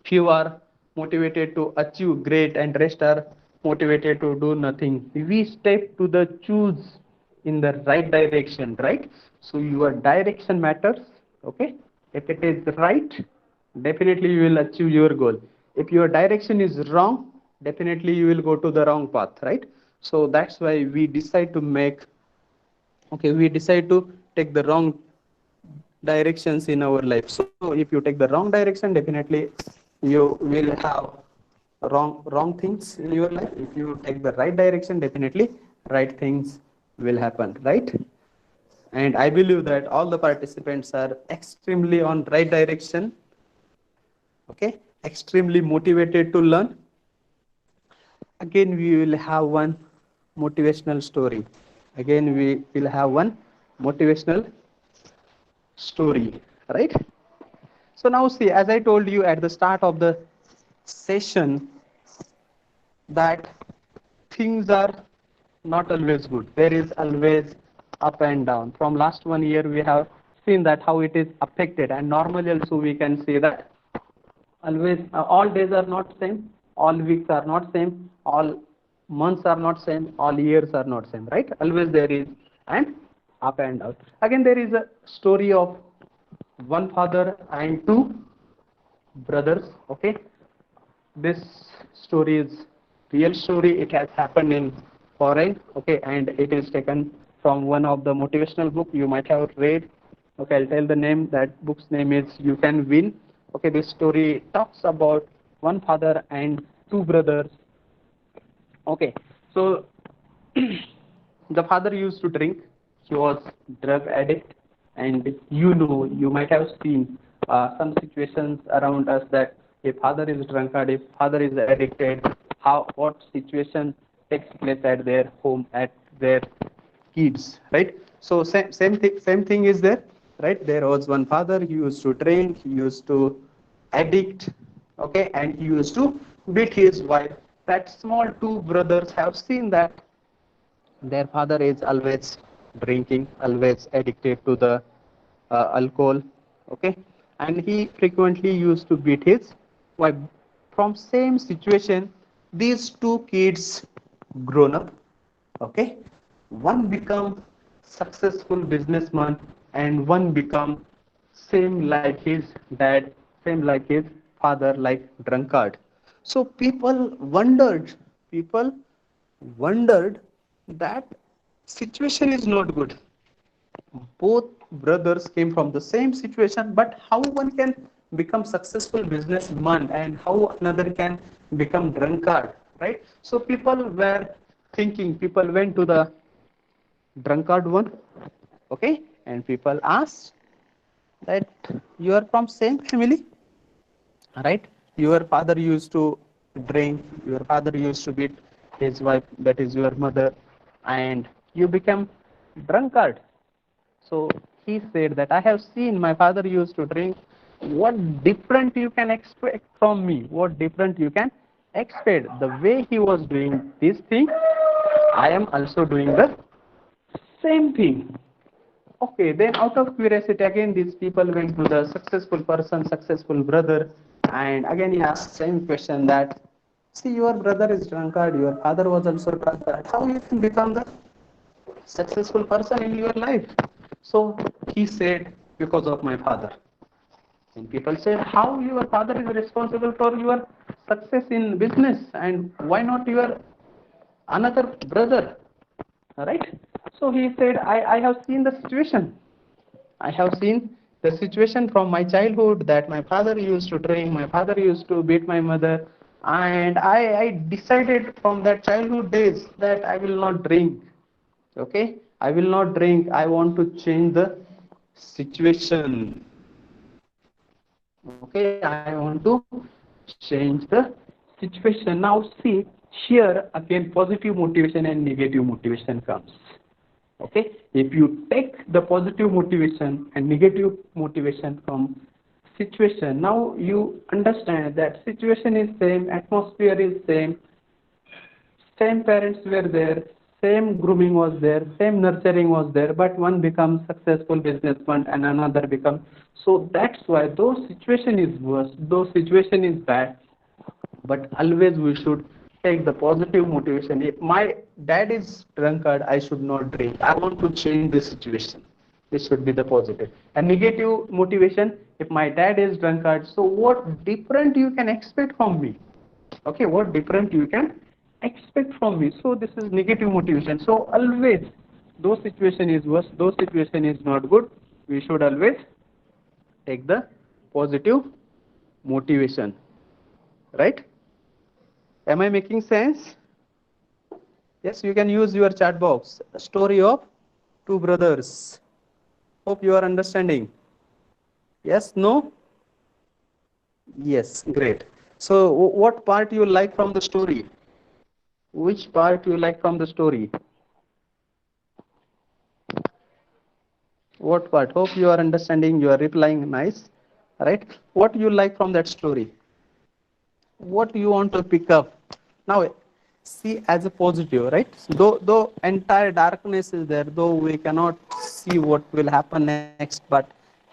Few are motivated to achieve great and rest are motivated to do nothing. We step to the choose in the right direction, right? So your direction matters. Okay, if it is right, definitely you will achieve your goal. If your direction is wrong, definitely you will go to the wrong path, right? So that's why we decide to make, okay, we decide to take the wrong directions in our life. So if you take the wrong direction, definitely you will have wrong things in your life. If you take the right direction, definitely right things will happen, right? And I believe that all the participants are extremely on right direction, okay, extremely motivated to learn. Again, we will have one motivational story. Again, we will have one motivational story, right? So now see, as I told you at the start of the session, that things are not always good. There is always up and down. From last 1 year, we have seen that how it is affected, and normally also we can see that always all days are not same, all weeks are not same, all months are not same, all years are not same, right? Always there is an up and down. Again, there is a story of one father and two brothers, okay? This story is real story. It has happened in foreign, okay, and it is taken from one of the motivational book you might have read. Okay, I'll tell the name. That book's name is You Can Win. Okay, this story talks about one father and two brothers. Okay, so the father used to drink. He was drug addict, and you might have seen some situations around us that if father is drunkard, if father is addicted, what situation takes place at their home, at their kids, right? So same thing is there, right? There was one father. He used to drink. He used to addict, okay, and he used to beat his wife. That small two brothers have seen that their father is always drinking, always addicted to the alcohol, okay, and he frequently used to beat his wife. From same situation, these two kids grown up, okay, one become successful businessman and one become same like his dad, same like his father, like drunkard. So people wondered that situation is not good. Both brothers came from the same situation, but how one can become successful businessman and how another can become drunkard, right? So people were thinking, people went to the drunkard one, okay, and people asked that you are from same family, right? Your father used to drink, your father used to beat his wife, that is your mother, and you become drunkard. So he said that I have seen my father used to drink. What different you can expect from me? What different you can expect? The way he was doing this thing, I am also doing the same thing. Okay, then out of curiosity, again these people went to the successful person, successful brother, and again he asked same question that, see, your brother is drunkard, your father was also drunkard. How you can become the successful person in your life? So he said, because of my father. And people said, how your father is responsible for your success in business, and why not your another brother? Right? So he said, I have seen the situation. I have seen the situation from my childhood that my father used to drink, my father used to beat my mother, and I decided from that childhood days that I will not drink. Okay, I will not drink. I want to change the situation. Okay, I want to change the situation. Now see, here again positive motivation and negative motivation comes. Okay, if you take the positive motivation and negative motivation from situation, now you understand that situation is same, atmosphere is same parents were there, same grooming was there, same nurturing was there, but one becomes successful businessman and another becomes. So that's why those situation is worse, those situation is bad, but always we should take the positive motivation. If my dad is drunkard, I should not drink. I want to change the situation. This should be the positive. And negative motivation, if my dad is drunkard, so what different you can expect from me? Okay, what different you can expect from me? So this is negative motivation. So always, those situation is worse, those situation is not good, we should always take the positive motivation, right? Am I making sense? Yes, you can use your chat box. Story of two brothers. Hope you are understanding. Yes, no? Yes, great. So what part you like from the story? Which part you like from the story? What part? Hope you are understanding. You are replying nice. Right? What you like from that story? What you want to pick up? Now, see as a positive, right? Though entire darkness is there, though we cannot see what will happen next, but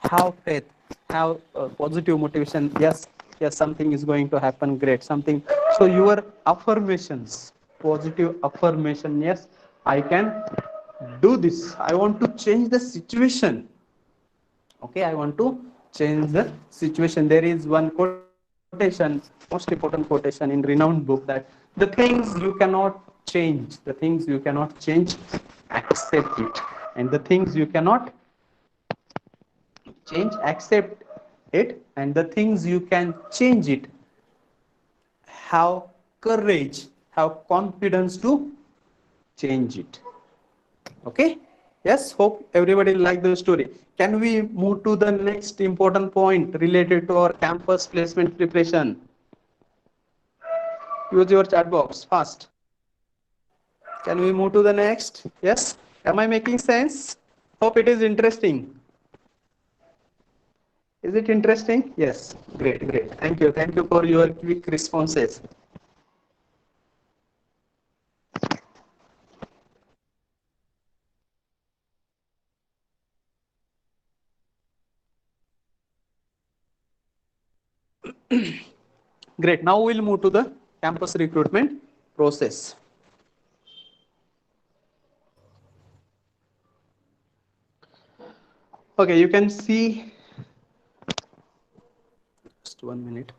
have faith, have positive motivation. Yes, something is going to happen great. Something. So your affirmations, positive affirmation. Yes, I can do this. I want to change the situation. Okay, I want to change the situation. There is one quotation, most important quotation in renowned book, that the things you cannot change, the things you cannot change, accept it, and the things you cannot change, accept it, and the things you can change it, have courage, have confidence to change it. Okay. Yes, hope everybody like the story. Can we move to the next important point related to our campus placement preparation? Use your chat box fast. Can we move to the next? Yes. Am I making sense? Hope it is interesting. Is it interesting? Yes. Great, great. Thank you. Thank you for your quick responses. Great. Now we'll move to the campus recruitment process. Okay, you can see. Just 1 minute.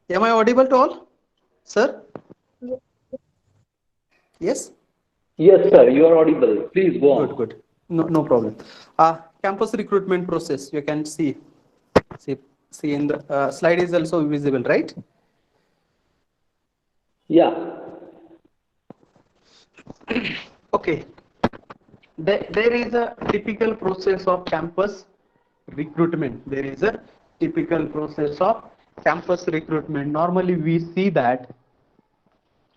Am I audible to all, sir? Yes. Yes, sir, you are audible. Please go on. Good. No problem. Campus recruitment process. You can see in the slide is also visible, right? Yeah. Okay. There is a typical process of campus recruitment. There is a typical process of campus recruitment. Normally, we see that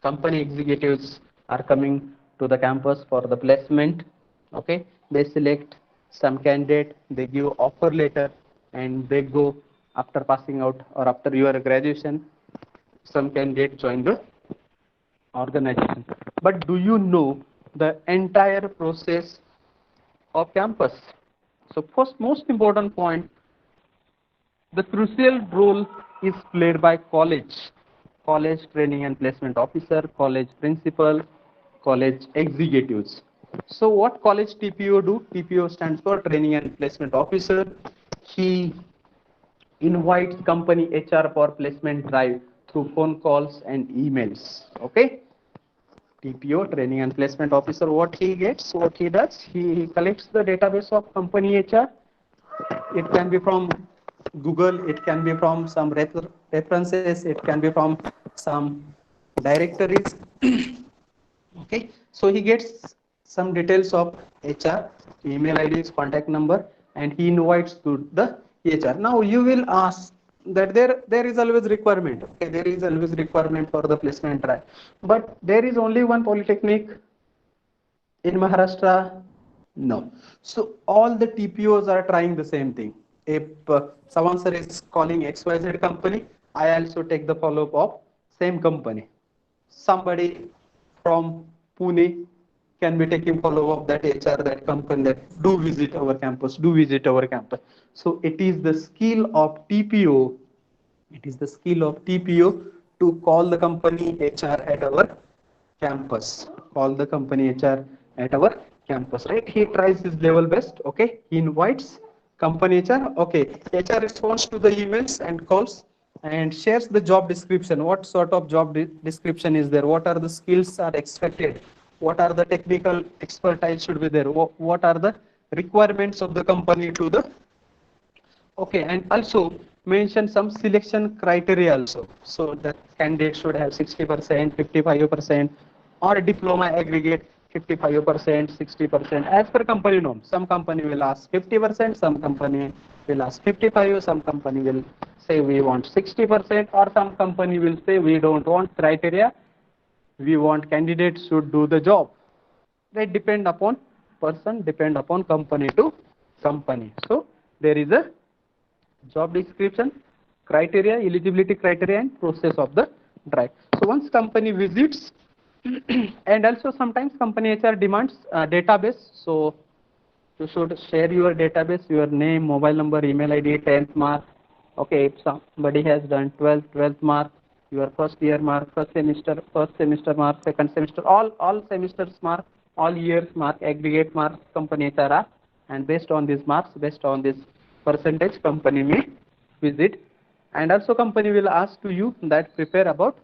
company executives are coming to the campus for the placement. Okay, they select some candidate, they give offer letter, and they go after passing out or after your graduation. Some candidate join the organization. But do you know the entire process of campus? So first, most important point, the crucial role is played by college training and placement officer, college principal, college executives. So what college TPO do? TPO stands for training and placement officer. He invites company HR for placement drive through phone calls and emails. Okay. TPO, training and placement officer, what he gets, what he does, he collects the database of company HR. It can be from Google, it can be from some references, it can be from some directories. Okay, so he gets some details of HR, email IDs, contact number, and he invites to the HR. Now you will ask that there is always requirement. Okay, there is always requirement for the placement drive, but there is only one polytechnic in Maharashtra. No. So all the TPOs are trying the same thing. If someone sir is calling XYZ company, I also take the follow-up of same company. Somebody from Pune can be taking follow-up that HR, that company, that do visit our campus, do visit our campus. So it is the skill of TPO. It is the skill of TPO to call the company HR at our campus. Call the company HR at our campus, right? He tries his level best. Okay, he invites company HR. Okay, HR responds to the emails and calls and shares the job description. What sort of job description is there? What are the skills are expected? What are the technical expertise should be there? What are the requirements of the company to the. Okay, and also mention some selection criteria also. So the candidate should have 60%, 55%, or diploma aggregate 55%, 60%, as per company norm. Some company will ask 50%, some company will ask 55%, some company will say we want 60%, or some company will say we don't want criteria, we want candidates should do the job. That depend upon person, depend upon company to company. So there is a job description, criteria, eligibility criteria, and process of the drive. So once company visits, and also sometimes company HR demands database. So you should share your database, your name, mobile number, email ID, 10th mark. Okay, if somebody has done 12th mark, your first year mark, first semester mark, second semester, all semesters mark, all years mark, aggregate marks, company HR are, and based on these marks, based on this percentage, company may visit, and also company will ask to you that prepare about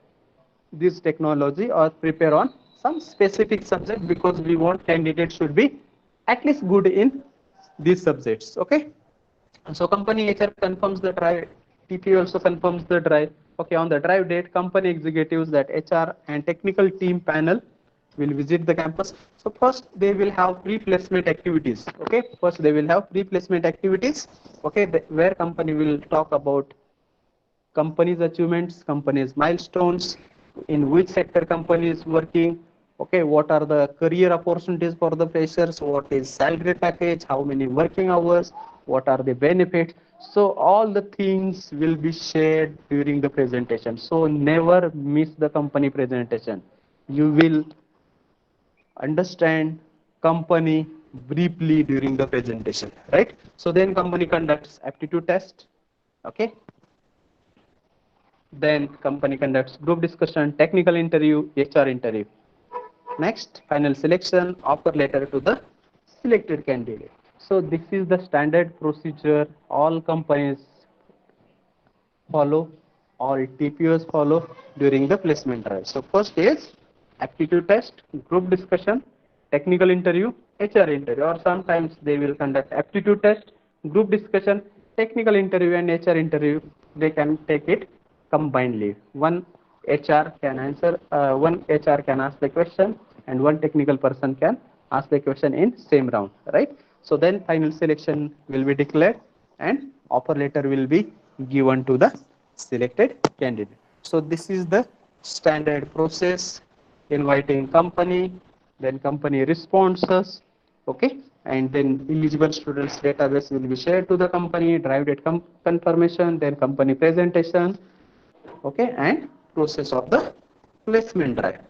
this technology or prepare on some specific subject, because we want candidates should be at least good in these subjects. Okay, so company HR confirms the drive, TP also confirms the drive. Okay, on the drive date, company executives, that HR and technical team panel will visit the campus. So first they will have pre-placement activities. Okay, first they will have pre-placement activities. Okay, where company will talk about company's achievements, company's milestones, in which sector company is working, okay, what are the career opportunities for the freshers, what is salary package, how many working hours, what are the benefits. So all the things will be shared during the presentation. So never miss the company presentation. You will understand company briefly during the presentation, right? So then company conducts aptitude test. Okay, then company conducts group discussion, technical interview, HR interview. Next, final selection, offer letter to the selected candidate. So this is the standard procedure all companies follow, all TPOs follow during the placement drive. So first is aptitude test, group discussion, technical interview, HR interview, or sometimes they will conduct aptitude test, group discussion, technical interview, and HR interview. They can take it combinedly. One HR can answer, one HR can ask the question, and one technical person can ask the question in same round, right? So then final selection will be declared, and offer letter will be given to the selected candidate. So this is the standard process. Inviting company, then company responses, okay, and then eligible students database will be shared to the company, drive date confirmation, then company presentation, okay, and process of the placement drive,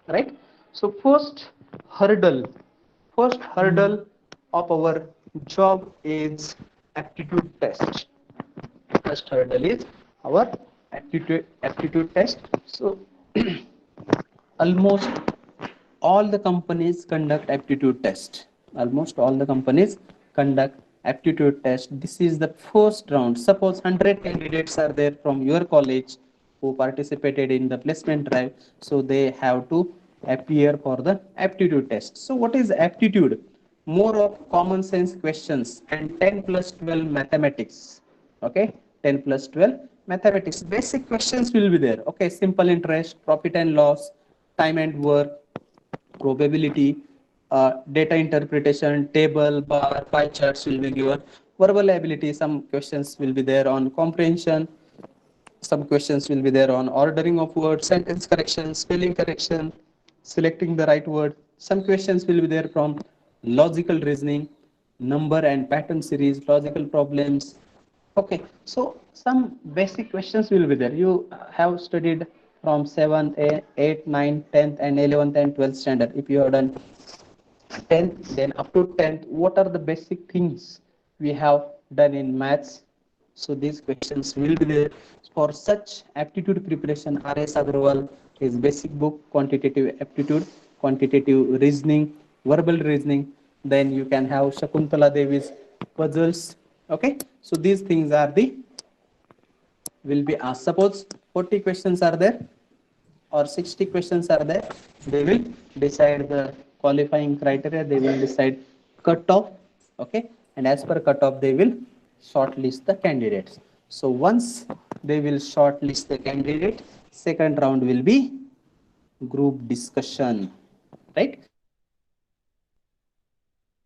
right? So first hurdle of our job is aptitude test. First hurdle is our aptitude test. So almost all the companies conduct aptitude test. Almost all the companies conduct aptitude test. This is the first round. Suppose 100 candidates are there from your college who participated in the placement drive, so they have to appear for the aptitude test. So what is aptitude? More of common sense questions and 10 plus 12 mathematics. Okay, 10 plus 12 mathematics. Basic questions will be there. Okay, simple interest, profit and loss, time and work, probability, data interpretation, table, bar, pie charts will be given. Verbal ability, some questions will be there on comprehension, some questions will be there on ordering of words, sentence correction, spelling correction, selecting the right word. Some questions will be there from logical reasoning, number and pattern series, logical problems. Okay, so some basic questions will be there. You have studied from 7th, 8th, 9th, 10th, and 11th and 12th standard. If you have done 10th, then up to 10th, what are the basic things we have done in maths? So these questions will be there. For such aptitude preparation, R.S. Agarwal, his basic book, quantitative aptitude, quantitative reasoning, verbal reasoning. Then you can have Shakuntala Devi's puzzles. Okay, so these things are the will be asked. Suppose 40 questions are there or 60 questions are there, they will decide the qualifying criteria, they will decide cutoff, okay, and as per cutoff they will shortlist the candidates. So once they will shortlist the candidate, second round will be group discussion, right?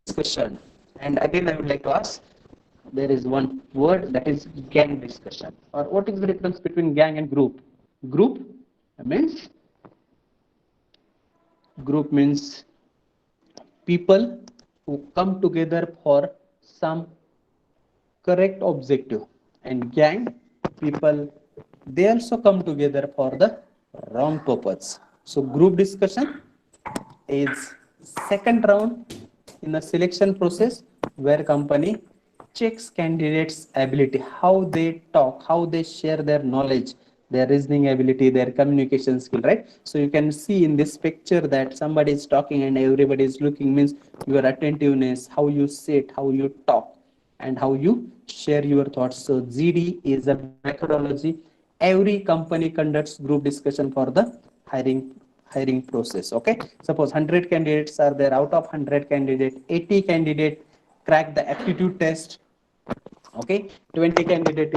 Discussion. And again, I would like to ask, there is one word that is gang discussion. Or what is the difference between gang and group? Group means people who come together for some correct objective, and gang people, they also come together for the wrong purpose. So group discussion is second round in the selection process, where company checks candidates ability, how they talk, how they share their knowledge, their reasoning ability, their communication skill, right? So you can see in this picture that somebody is talking and everybody is looking, means your attentiveness, how you sit, how you talk, and how you share your thoughts. So GD is a methodology. Every company conducts group discussion for the hiring process. Okay, suppose 100 candidates are there. Out of 100 candidate, 80 candidate crack the aptitude test. Okay, 20 candidate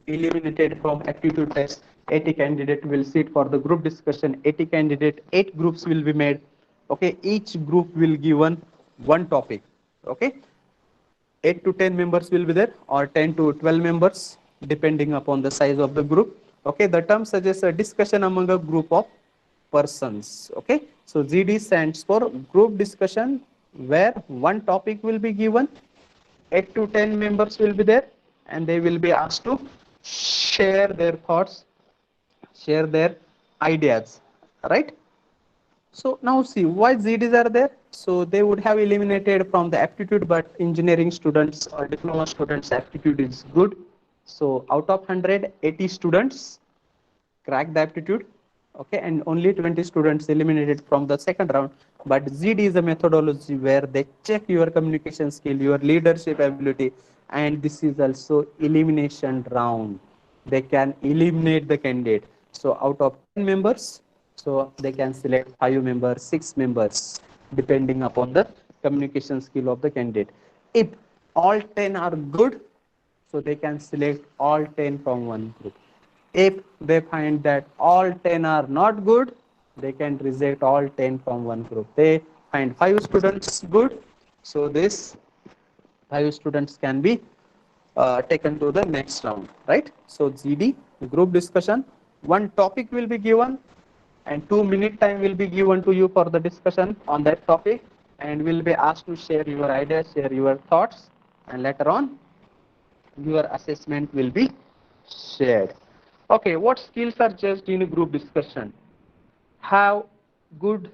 eliminated from aptitude test. 80 candidate will sit for the group discussion. 80 candidate, 8 groups will be made. Okay, each group will given one topic. Okay, 8 to 10 members will be there, or 10 to 12 members depending upon the size of the group. Okay, the term suggests a discussion among a group of persons. Okay, so GD stands for group discussion, where one topic will be given, 8 to 10 members will be there, and they will be asked to share their thoughts, share their ideas, right? So now see why ZDs are there. So they would have eliminated from the aptitude, but engineering students or diploma students aptitude is good. So out of 100, 80 students crack the aptitude. Okay, and only 20 students eliminated from the second round. But ZD is a methodology where they check your communication skill, your leadership ability, and this is also elimination round. They can eliminate the candidate. So out of 10 members, so they can select 5 members, 6 members, depending upon the communication skill of the candidate. If all 10 are good, so they can select all 10 from one group. If they find that all 10 are not good, they can reject all 10 from one group. They find 5 students good, so this 5 students can be taken to the next round, right? So GD, group discussion, one topic will be given, and 2-minute time will be given to you for the discussion on that topic, and will be asked to share your ideas, share your thoughts, and later on your assessment will be shared. Okay, what skills are judged in a group discussion? How good,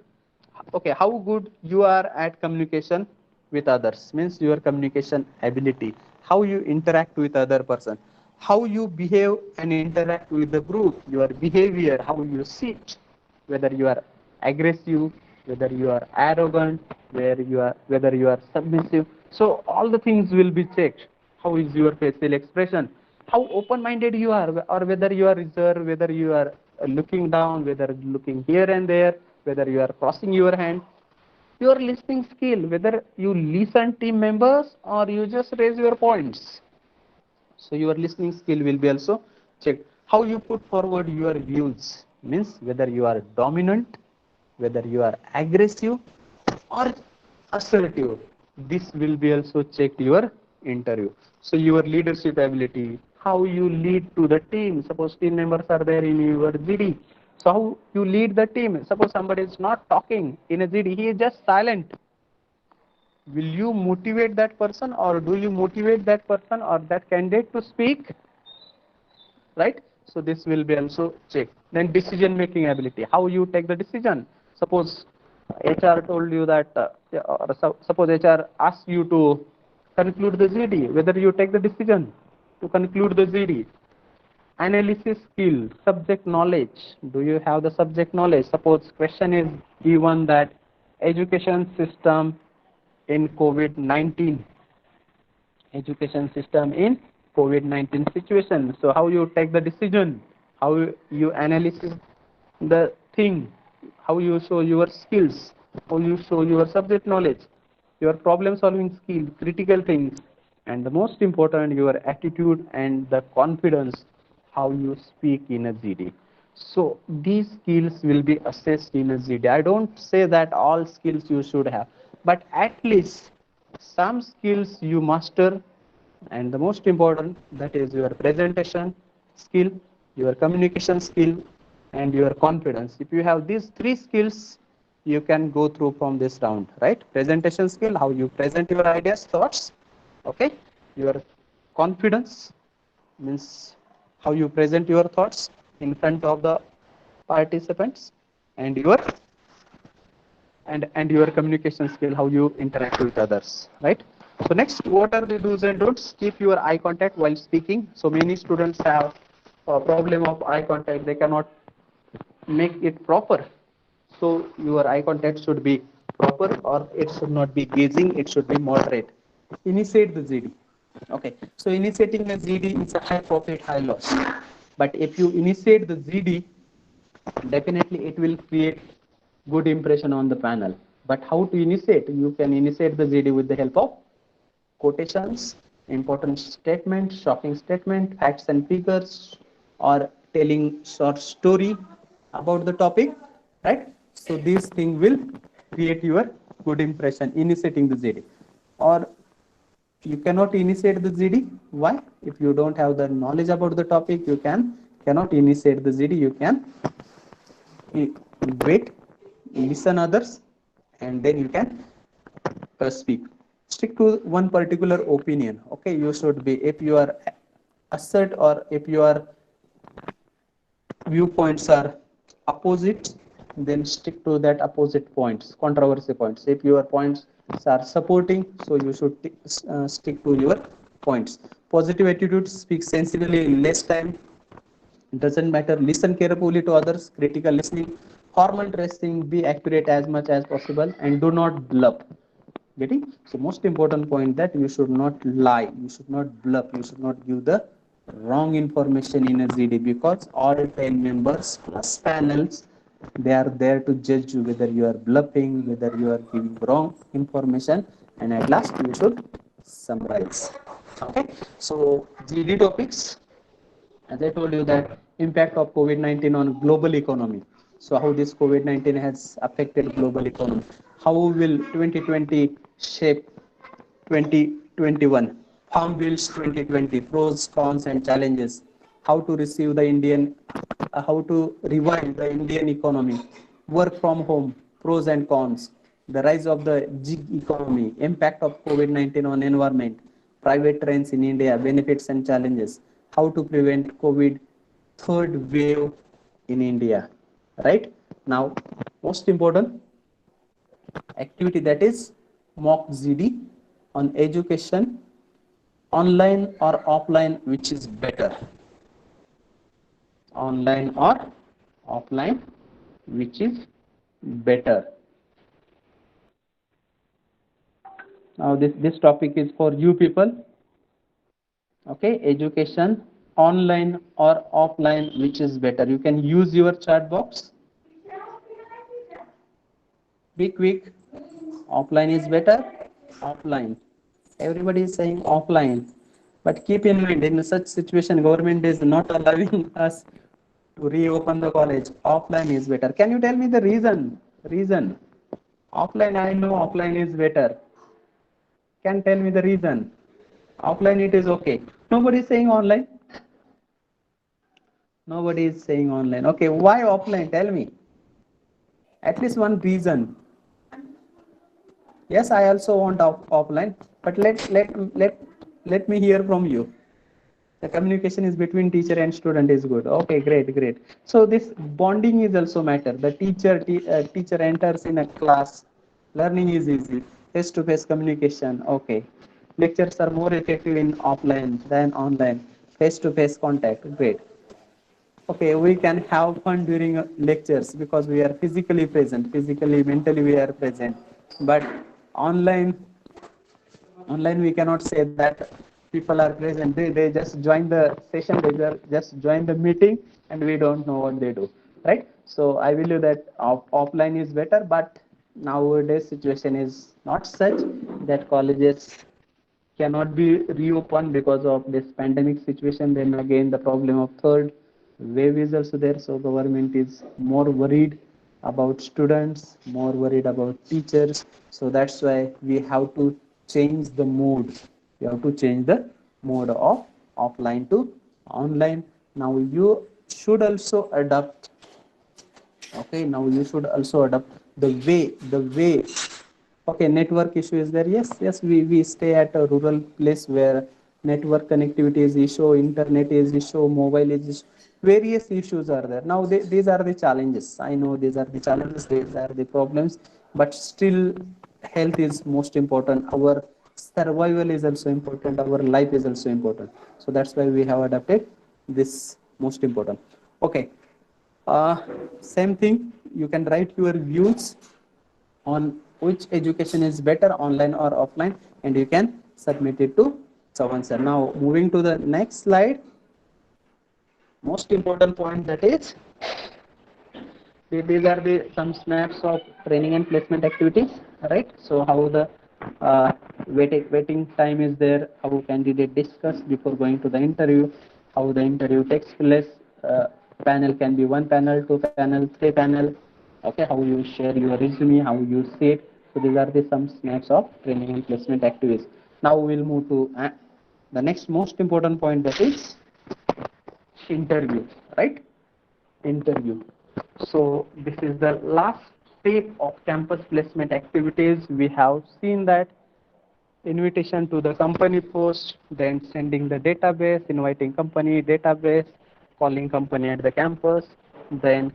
okay, how good you are at communication with others, means your communication ability, how you interact with other person, how you behave and interact with the group, your behavior, how you sit, whether you are aggressive, whether you are arrogant, whether you are submissive. So all the things will be checked. How is your facial expression? How open-minded you are, or whether you are reserved, whether you are looking down, whether looking here and there, whether you are crossing your hand. Your listening skill, whether you listen team members or you just raise your points. So your listening skill will be also checked. How you put forward your views, means whether you are dominant, whether you are aggressive or assertive. This will be also checked your interview. So your leadership ability, how you lead to the team. Suppose team members are there in your GD. So how you lead the team. Suppose somebody is not talking in a GD, he is just silent. Will you motivate that person, or do you motivate that person or that candidate to speak? Right? So this will be also checked. Then decision making ability, how you take the decision. Suppose HR told you that, or suppose HR asks you to conclude the GD, whether you take the decision to conclude the GD. Analysis skill, subject knowledge. Do you have the subject knowledge? Suppose question is given that education system in COVID-19, education system in COVID-19 situation. So how you take the decision, how you analyze the thing, how you show your skills, how you show your subject knowledge, your problem solving skill, critical things, and the most important, your attitude and the confidence how you speak in a GD. So these skills will be assessed in a GD. I don't say that all skills you should have, but at least some skills you master, and the most important, that is your presentation skill, your communication skill, and your confidence. If you have these three skills, you can go through from this round, right? Presentation skill, how you present your ideas, thoughts, okay? Your confidence means how you present your thoughts in front of the participants, and your communication skill, how you interact with others, right? So next, what are the do's and don'ts? Keep your eye contact while speaking. So many students have a problem of eye contact, they cannot make it proper. So your eye contact should be proper, or it should not be gazing, it should be moderate. Initiate the GD. Okay, so initiating a GD is a high profit, high loss. But if you initiate the GD, definitely it will create good impression on the panel. But how to initiate? You can initiate the GD with the help of quotations, important statement, shocking statement, facts and figures, or telling short story about the topic, right? So these things will create your good impression initiating the GD. Or you cannot initiate the GD. Why? If you don't have the knowledge about the topic, you cannot initiate the GD. You can wait, listen others, and then you can speak. Stick to one particular opinion. Okay, you should be, if you are assert, or if your viewpoints are opposite, then stick to that opposite points, controversy points. If your points are supporting, so you should stick to your points. Positive attitude, speak sensibly in less time. It doesn't matter, listen carefully to others, critical listening, formal dressing, be accurate as much as possible, and do not bluff. Getting? So most important point, that you should not lie, you should not bluff, you should not give the wrong information in a GD, because all 10 members plus panels, they are there to judge you whether you are bluffing, whether you are giving wrong information, and at last you should summarize. Okay, so GD topics, as I told you, that impact of COVID-19 on global economy. So how this COVID-19 has affected global economy? How will 2020 shape 2021? Farm bills 2020, pros, cons, and challenges. How to receive the Indian, how to revive the Indian economy. Work from home, pros and cons. The rise of the gig economy, impact of COVID-19 on environment, private trains in India, benefits and challenges, how to prevent COVID third wave in India, right? Now, most important activity, that is mock GD on education, online or offline, which is better? Online or offline, which is better? Now, this topic is for you people. Okay, education, online or offline, which is better? You can use your chat box. Be quick. Offline is better. Offline. Everybody is saying offline. But keep in mind, in such situation, government is not allowing us to reopen the college. Offline is better. Can you tell me the reason? Reason. Offline, I know offline is better. Can tell me the reason? Offline it is okay. Nobody is saying online. Nobody is saying online. Okay, why offline? Tell me. At least one reason. Yes, I also want offline, but let me hear from you. The communication is between teacher and student is good. Okay, great. So this bonding is also matter. The teacher enters in a class, learning is easy. Face-to-face communication. Okay, lectures are more effective in offline than online. Face-to-face contact. Great. Okay, we can have fun during lectures because we are physically present, physically, mentally we are present. But online, we cannot say that people are present. They just join the session, they just join the meeting, and we don't know what they do, right? So I believe that offline is better, but nowadays situation is not such that colleges cannot be reopened because of this pandemic situation. Then again, the problem of third wave is also there. So government is more worried about students, more worried about teachers. So that's why we have to change the mode. We have to change the mode of offline to online. Now you should also adapt. Okay, now you should also adapt the way. Okay, network issue is there. Yes, we stay at a rural place where network connectivity is issue, internet is issue, mobile is issue. Various issues are there. Now these are the challenges. I know these are the challenges, these are the problems, but still health is most important. Our survival is also important. Our life is also important. So that's why we have adapted this most important. Okay. Same thing, you can write your views on which education is better, online or offline, and you can submit it to Chavan sir. Now moving to the next slide, most important point, that is these are the some snaps of training and placement activities, right? So how the waiting time is there, how candidate discuss before going to the interview, how the interview takes place. Panel can be one panel, two panel, three panel. Okay, how you share your resume, how you see it. So these are the some snaps of training and placement activities. Now we'll move to the next most important point, that is interview, right? Interview. So this is the last step of campus placement activities. We have seen that invitation to the company post, then sending the database, inviting company database, calling company at the campus, then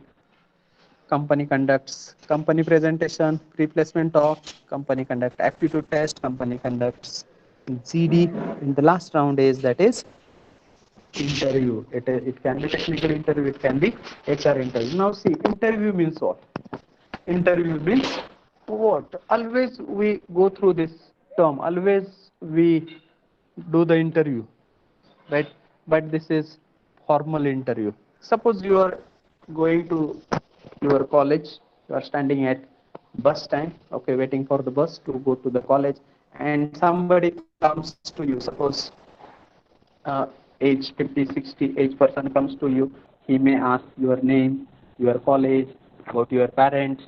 company conducts company presentation, pre-placement talk, company conduct aptitude test, company conducts GD. In the last round is, that is interview. It can be technical interview, it can be HR interview. Now see, interview means what? Interview means what? Always we go through this term, always we do the interview, right? But this is formal interview. Suppose you are going to your college, you are standing at bus stand, okay, waiting for the bus to go to the college, and somebody comes to you. Suppose age 50, 60 age person comes to you. He may ask your name, your college, about your parents,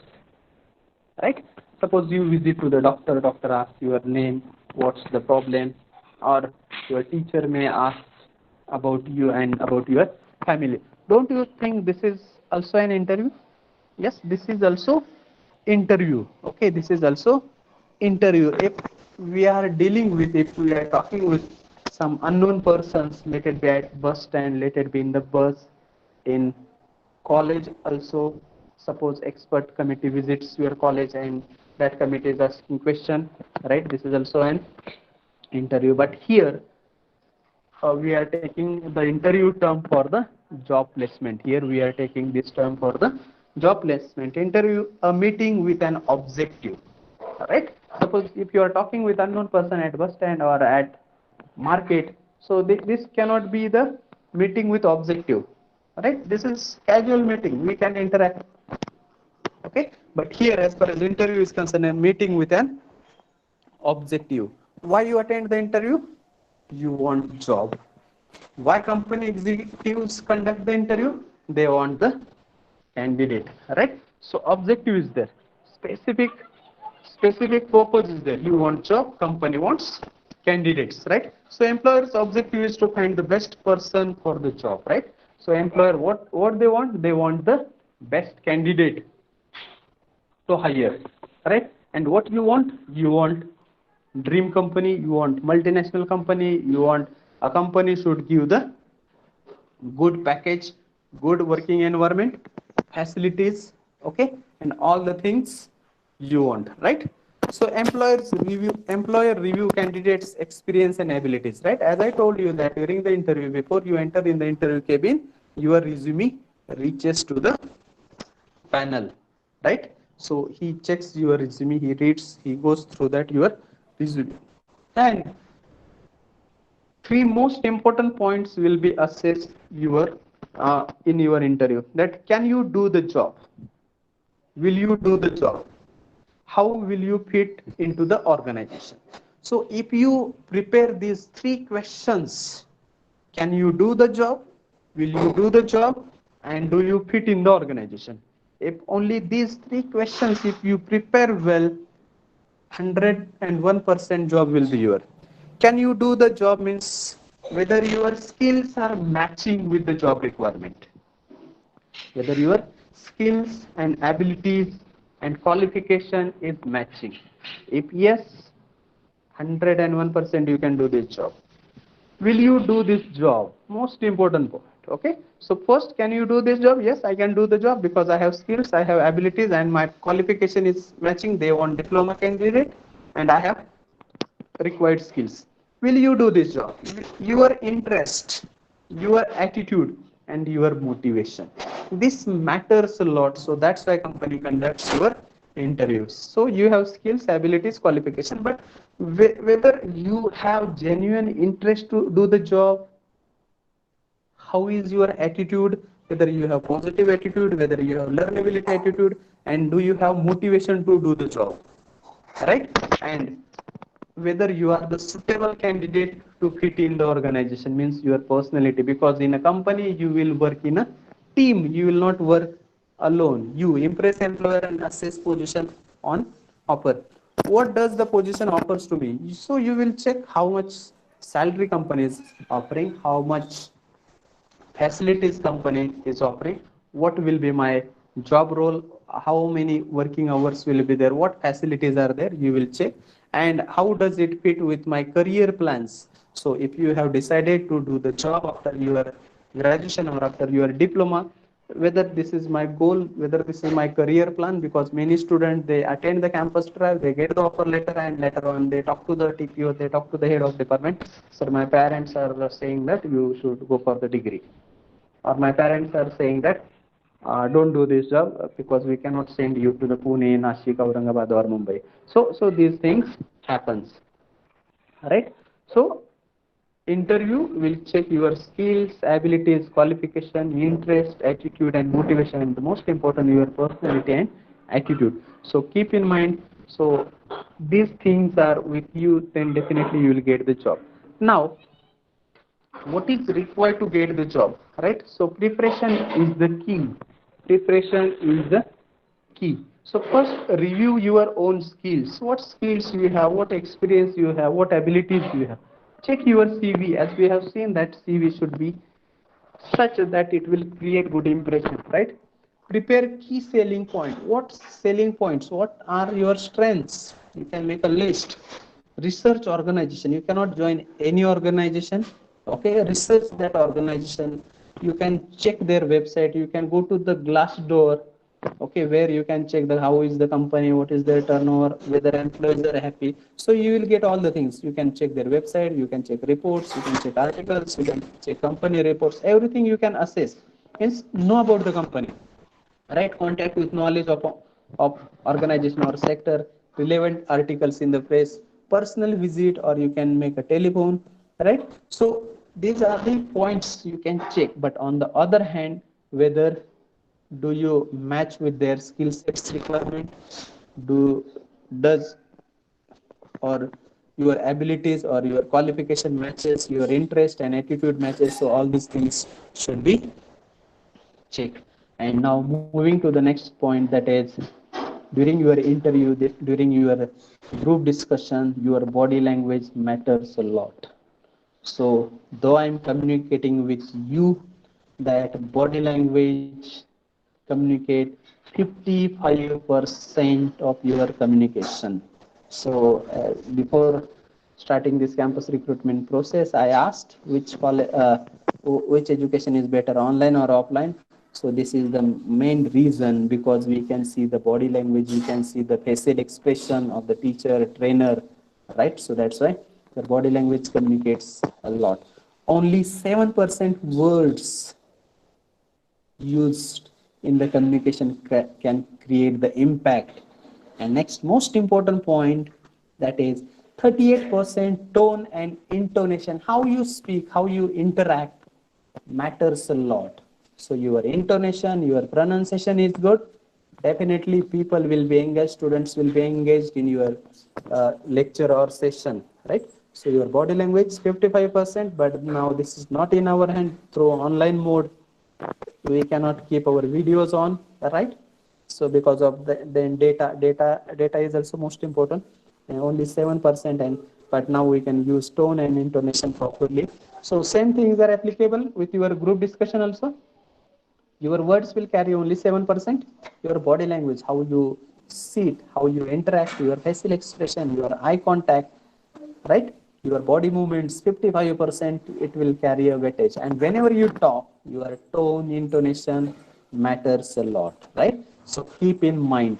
right? Suppose you visit to the doctor asks your name, what's the problem, or your teacher may ask about you and about your family. Don't you think this is also an interview? Yes, this is also interview. Okay, this is also interview. If we are dealing with, if we are talking with some unknown persons, let it be at bus stand, let it be in the bus, in college also. Suppose expert committee visits your college and that committee is asking question, right? This is also an interview. But here we are taking the interview term for the job placement. Here we are taking this term for the job placement. Interview, a meeting with an objective, right? Suppose if you are talking with unknown person at bus stand or at market, so this cannot be the meeting with objective, right? This is casual meeting, we can interact, okay? But here, as far as interview is concerned, a meeting with an objective. Why you attend the interview? You want job. Why company executives conduct the interview? They want the candidate, right? So objective is there, specific purpose is there. You want job, company wants candidates, right? So employer's objective is to find the best person for the job, right? So employer, what they want? They want the best candidate to hire, right? And what you want? You want dream company, you want multinational company, you want a company should give the good package, good working environment, facilities, okay, and all the things you want, right? So employer review candidates experience and abilities, right? As I told you that during the interview, before you enter in the interview cabin, your resume reaches to the panel, right? So he checks your resume, he reads, he goes through that your resume, and three most important points will be assessed in your interview. That can you do the job? Will you do the job? How will you fit into the organization? So if you prepare these 3 questions, can you do the job? Will you do the job? And do you fit in the organization? If only these 3 questions, if you prepare well, 101% job will be your. Can you do the job means whether your skills are matching with the job requirement, whether your skills and abilities and qualification is matching. If yes, 101% you can do this job. Will you do this job? Most important point. Okay. So first, can you do this job? Yes, I can do the job because I have skills, I have abilities, and my qualification is matching. They want diploma candidate, and I have required skills. Will you do this job? Your interest, your attitude, and your motivation. This matters a lot. So that's why company conducts your interviews. So you have skills, abilities, qualification, but whether you have genuine interest to do the job, how is your attitude, whether you have positive attitude, whether you have learnability attitude, and do you have motivation to do the job, right? And whether you are the suitable candidate to fit in the organization means your personality, because in a company you will work in a team, you will not work alone. You impress employer and assess position on offer. What does the position offers to me? So you will check how much salary company is offering, how much facilities company is offering, what will be my job role, how many working hours will be there, what facilities are there, you will check, and how does it fit with my career plans. So if you have decided to do the job after your graduation or after your diploma, whether this is my goal, whether this is my career plan, because many students, they attend the campus trial, they get the offer letter, and later on they talk to the TPO, they talk to the head of department, sir, my parents are saying that you should go for the degree, or my parents are saying that don't do this job because we cannot send you to the Pune, Nashik, Aurangabad or Mumbai. So these things happens, right? So interview will check your skills, abilities, qualification, interest, attitude, and motivation, and the most important, your personality and attitude. So keep in mind. So these things are with you, then definitely you will get the job. Now, what is required to get the job, right? So preparation is the key. Preparation is the key. So first, review your own skills. What skills you have, what experience you have, what abilities you have. Check your CV. As we have seen that CV should be such that it will create good impression, right? Prepare key selling point. What selling points, what are your strengths? You can make a list. Research organization, you cannot join any organization. Okay, research that organization. You can check their website, you can go to the Glassdoor, okay, where you can check the how is the company, what is their turnover, whether employees are happy. So you will get all the things. You can check their website, you can check reports, you can check articles, you can check company reports, everything you can assess. Means know about the company, right? Contact with knowledge of organization or sector, relevant articles in the press, personal visit, or you can make a telephone, right? So these are the points you can check. But on the other hand, whether do you match with their skill sets requirement, do does or your abilities or your qualification matches, your interest and attitude matches. So all these things should be checked. And now moving to the next point, that is during your interview, during your group discussion, your body language matters a lot. So though I'm communicating with you, that body language communicate 55% of your communication. So before starting this campus recruitment process, I asked which education is better, online or offline. So this is the main reason, because we can see the body language, we can see the facial expression of the teacher, trainer, right? So that's why the body language communicates a lot. Only 7% words used in the communication can create the impact. And next most important point, that is 38% tone and intonation. How you speak, how you interact matters a lot. So your intonation, your pronunciation is good, definitely people will be engaged, students will be engaged in your lecture or session, right? So your body language 55%, but now this is not in our hand. Through online mode, we cannot keep our videos on, right? So because of the then data is also most important, and only 7%, and but now we can use tone and intonation properly. So same things are applicable with your group discussion also. Your words will carry only 7%. Your body language, how you sit, how you interact, your facial expression, your eye contact, right? Your body movements, 55%, it will carry a weightage. And whenever you talk, your tone, intonation matters a lot, right? So keep in mind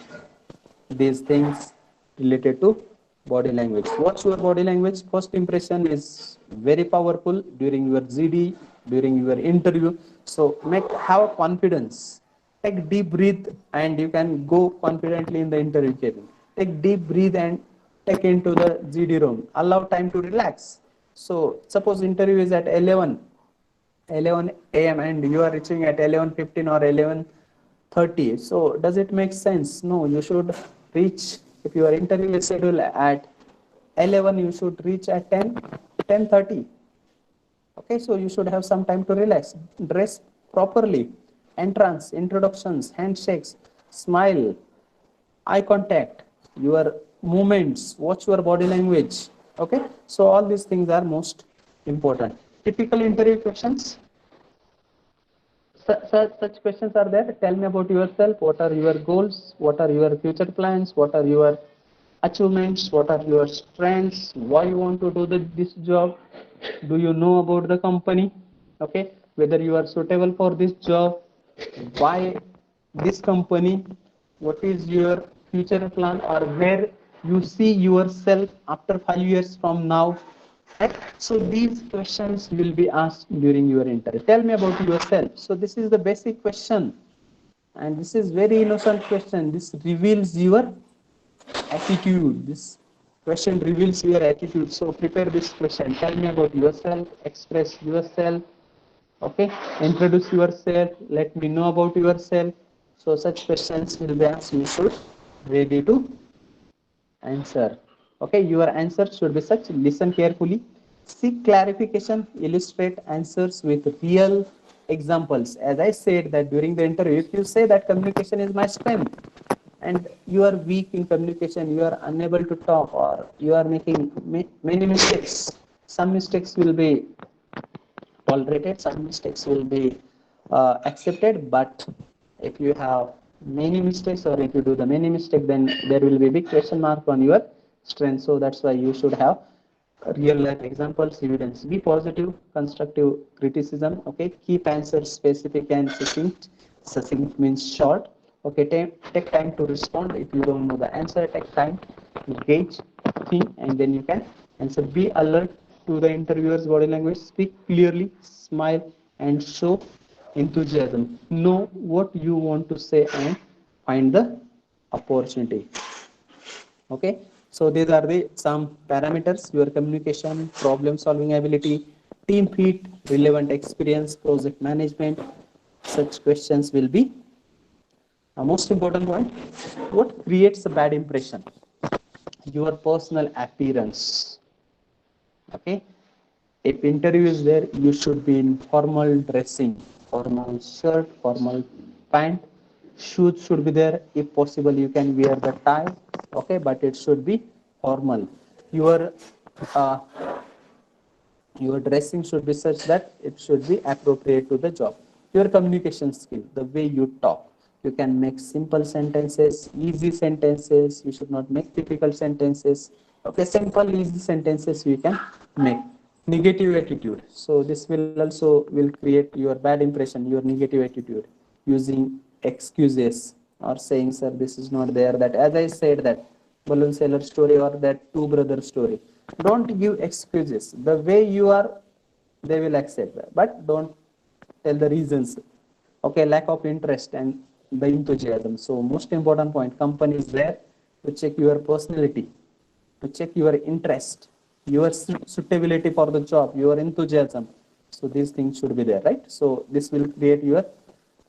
these things related to body language. What's your body language? First impression is very powerful during your GD, during your interview. So have confidence. Take deep breath and you can go confidently in the interview cabin. Take deep breath and take into the GD room. Allow time to relax. So suppose interview is at 11 a.m. and you are reaching at 11:15 or 11:30. So does it make sense? No, you should reach, if your interview is scheduled at 11, you should reach at 10:30. Okay, so you should have some time to relax. Dress properly. Entrance, introductions, handshakes, smile, eye contact, your movements, watch your body language. Okay, so all these things are most important. Typical interview questions. Such questions are there. Tell me about yourself. What are your goals? What are your future plans? What are your achievements? What are your strengths? Why you want to do this job? Do you know about the company? Okay, whether you are suitable for this job, why this company, what is your future plan, or where you see yourself after 5 years from now. Right? So these questions will be asked during your interview. Tell me about yourself. So this is the basic question, and this is very innocent question. This reveals your attitude. This question reveals your attitude. So prepare this question. Tell me about yourself. Express yourself. Okay. Introduce yourself. Let me know about yourself. So such questions will be asked. You should ready to answer. Okay, your answer should be such. Listen carefully. Seek clarification. Illustrate answers with real examples. As I said that during the interview, if you say that communication is my strength and you are weak in communication, you are unable to talk, or you are making many mistakes, some mistakes will be tolerated, some mistakes will be accepted, but if you have many mistakes, or if you do the many mistake, then there will be a big question mark on your strength. So that's why you should have real life examples, evidence. Be positive, constructive criticism. Okay, keep answers specific and succinct. Succinct means short. Okay, take time to respond. If you don't know the answer, take time to gauge, think, and then you can answer. Be alert to the interviewer's body language. Speak clearly, smile, and show enthusiasm. Know what you want to say and find the opportunity. Okay, so these are the some parameters: your communication, problem solving ability, team fit, relevant experience, project management. Such questions will be a most important point. What creates a bad impression? Your personal appearance. Okay, if interview is there, you should be in formal dressing, formal shirt, formal pant. Shoes should be there. If possible, you can wear the tie. Okay, but it should be formal. Your uh, your dressing should be such that it should be appropriate to the job. Your communication skill, the way you talk. You can make simple sentences, easy sentences. You should not make difficult sentences. Okay, simple, easy sentences you can make. Negative attitude. So this will also will create your bad impression, your negative attitude, using excuses or saying, sir, this is not there. That, as I said, that balloon seller story or that two brother story. Don't give excuses. The way you are, they will accept that. But don't tell the reasons. Okay, lack of interest and the enthusiasm. So most important point, company is there to check your personality, to check your interest, your suitability for the job, your enthusiasm. So these things should be there, right? So this will create your,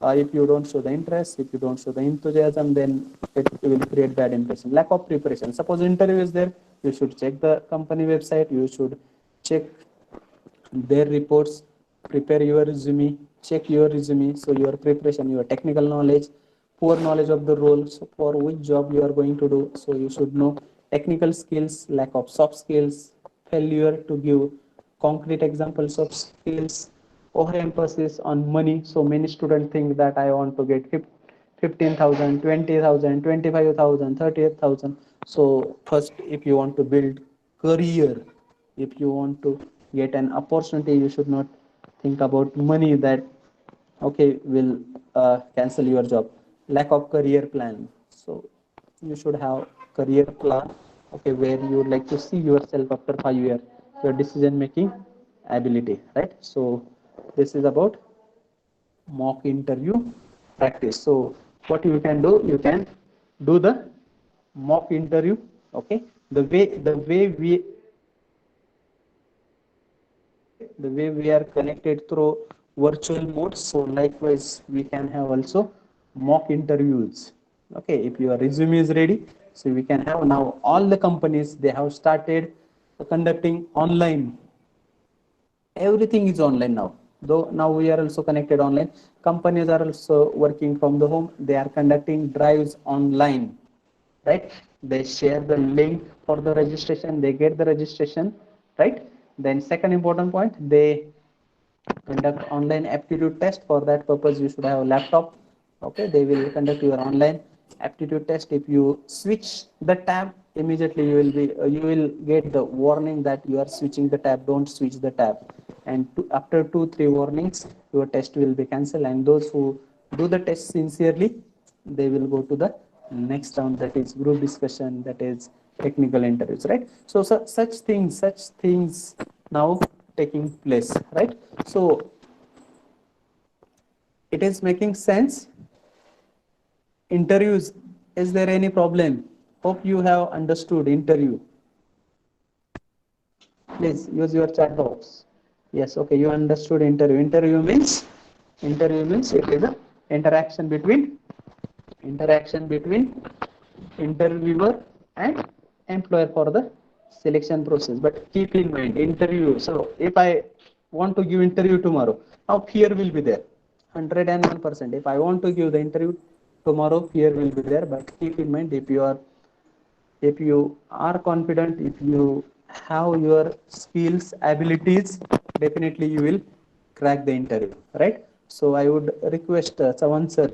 if you don't show the interest, if you don't show the enthusiasm, then it will create bad impression. Lack of preparation. Suppose interview is there, You should check the company website. You should check their reports, prepare your resume, check your resume. So your preparation, your technical knowledge, poor knowledge of the role, so for which job you are going to do. So you should know technical skills, lack of soft skills, failure to give concrete examples of skills, overemphasis on money. So many students think that I want to get 15,000, 20,000, 25,000, 38,000. So first, if you want to build career, if you want to get an opportunity, you should not think about money that okay will cancel your job. Lack of career plan. So you should have career plan, okay, where you would like to see yourself after 5 years, your decision making ability, right? So this is about mock interview practice. So what you can do, you can do the mock interview, okay. The way we are connected through virtual mode, so likewise we can have also mock interviews, okay. If your resume is ready, so we can have now all the companies, they have started conducting online. Everything is online now, though now we are also connected online. Companies are also working from the home, they are conducting drives online, right? They share the link for the registration, they get the registration, right? Then second important point, they conduct online aptitude test. For that purpose you should have a laptop, okay. They will conduct your online aptitude test. If you switch the tab, immediately you will get the warning that you are switching the tab, don't switch the tab. And after 2-3 warnings, your test will be cancelled, and those who do the test sincerely, they will go to the next round, that is group discussion, that is technical interviews, right? So such things now taking place, right? So it is making sense. Interviews, is there any problem? Hope you have understood interview. Please use your chat box. Yes, okay, you understood interview. Interview means it is a interaction between interviewer and employer for the selection process. But keep in mind, interview. So if I want to give interview tomorrow, now fear will be there, 101%. If I want to give the interview tomorrow, fear will be there. But keep in mind, if you are confident, if you have your skills, abilities, definitely you will crack the interview, right? So I would request Sawan sir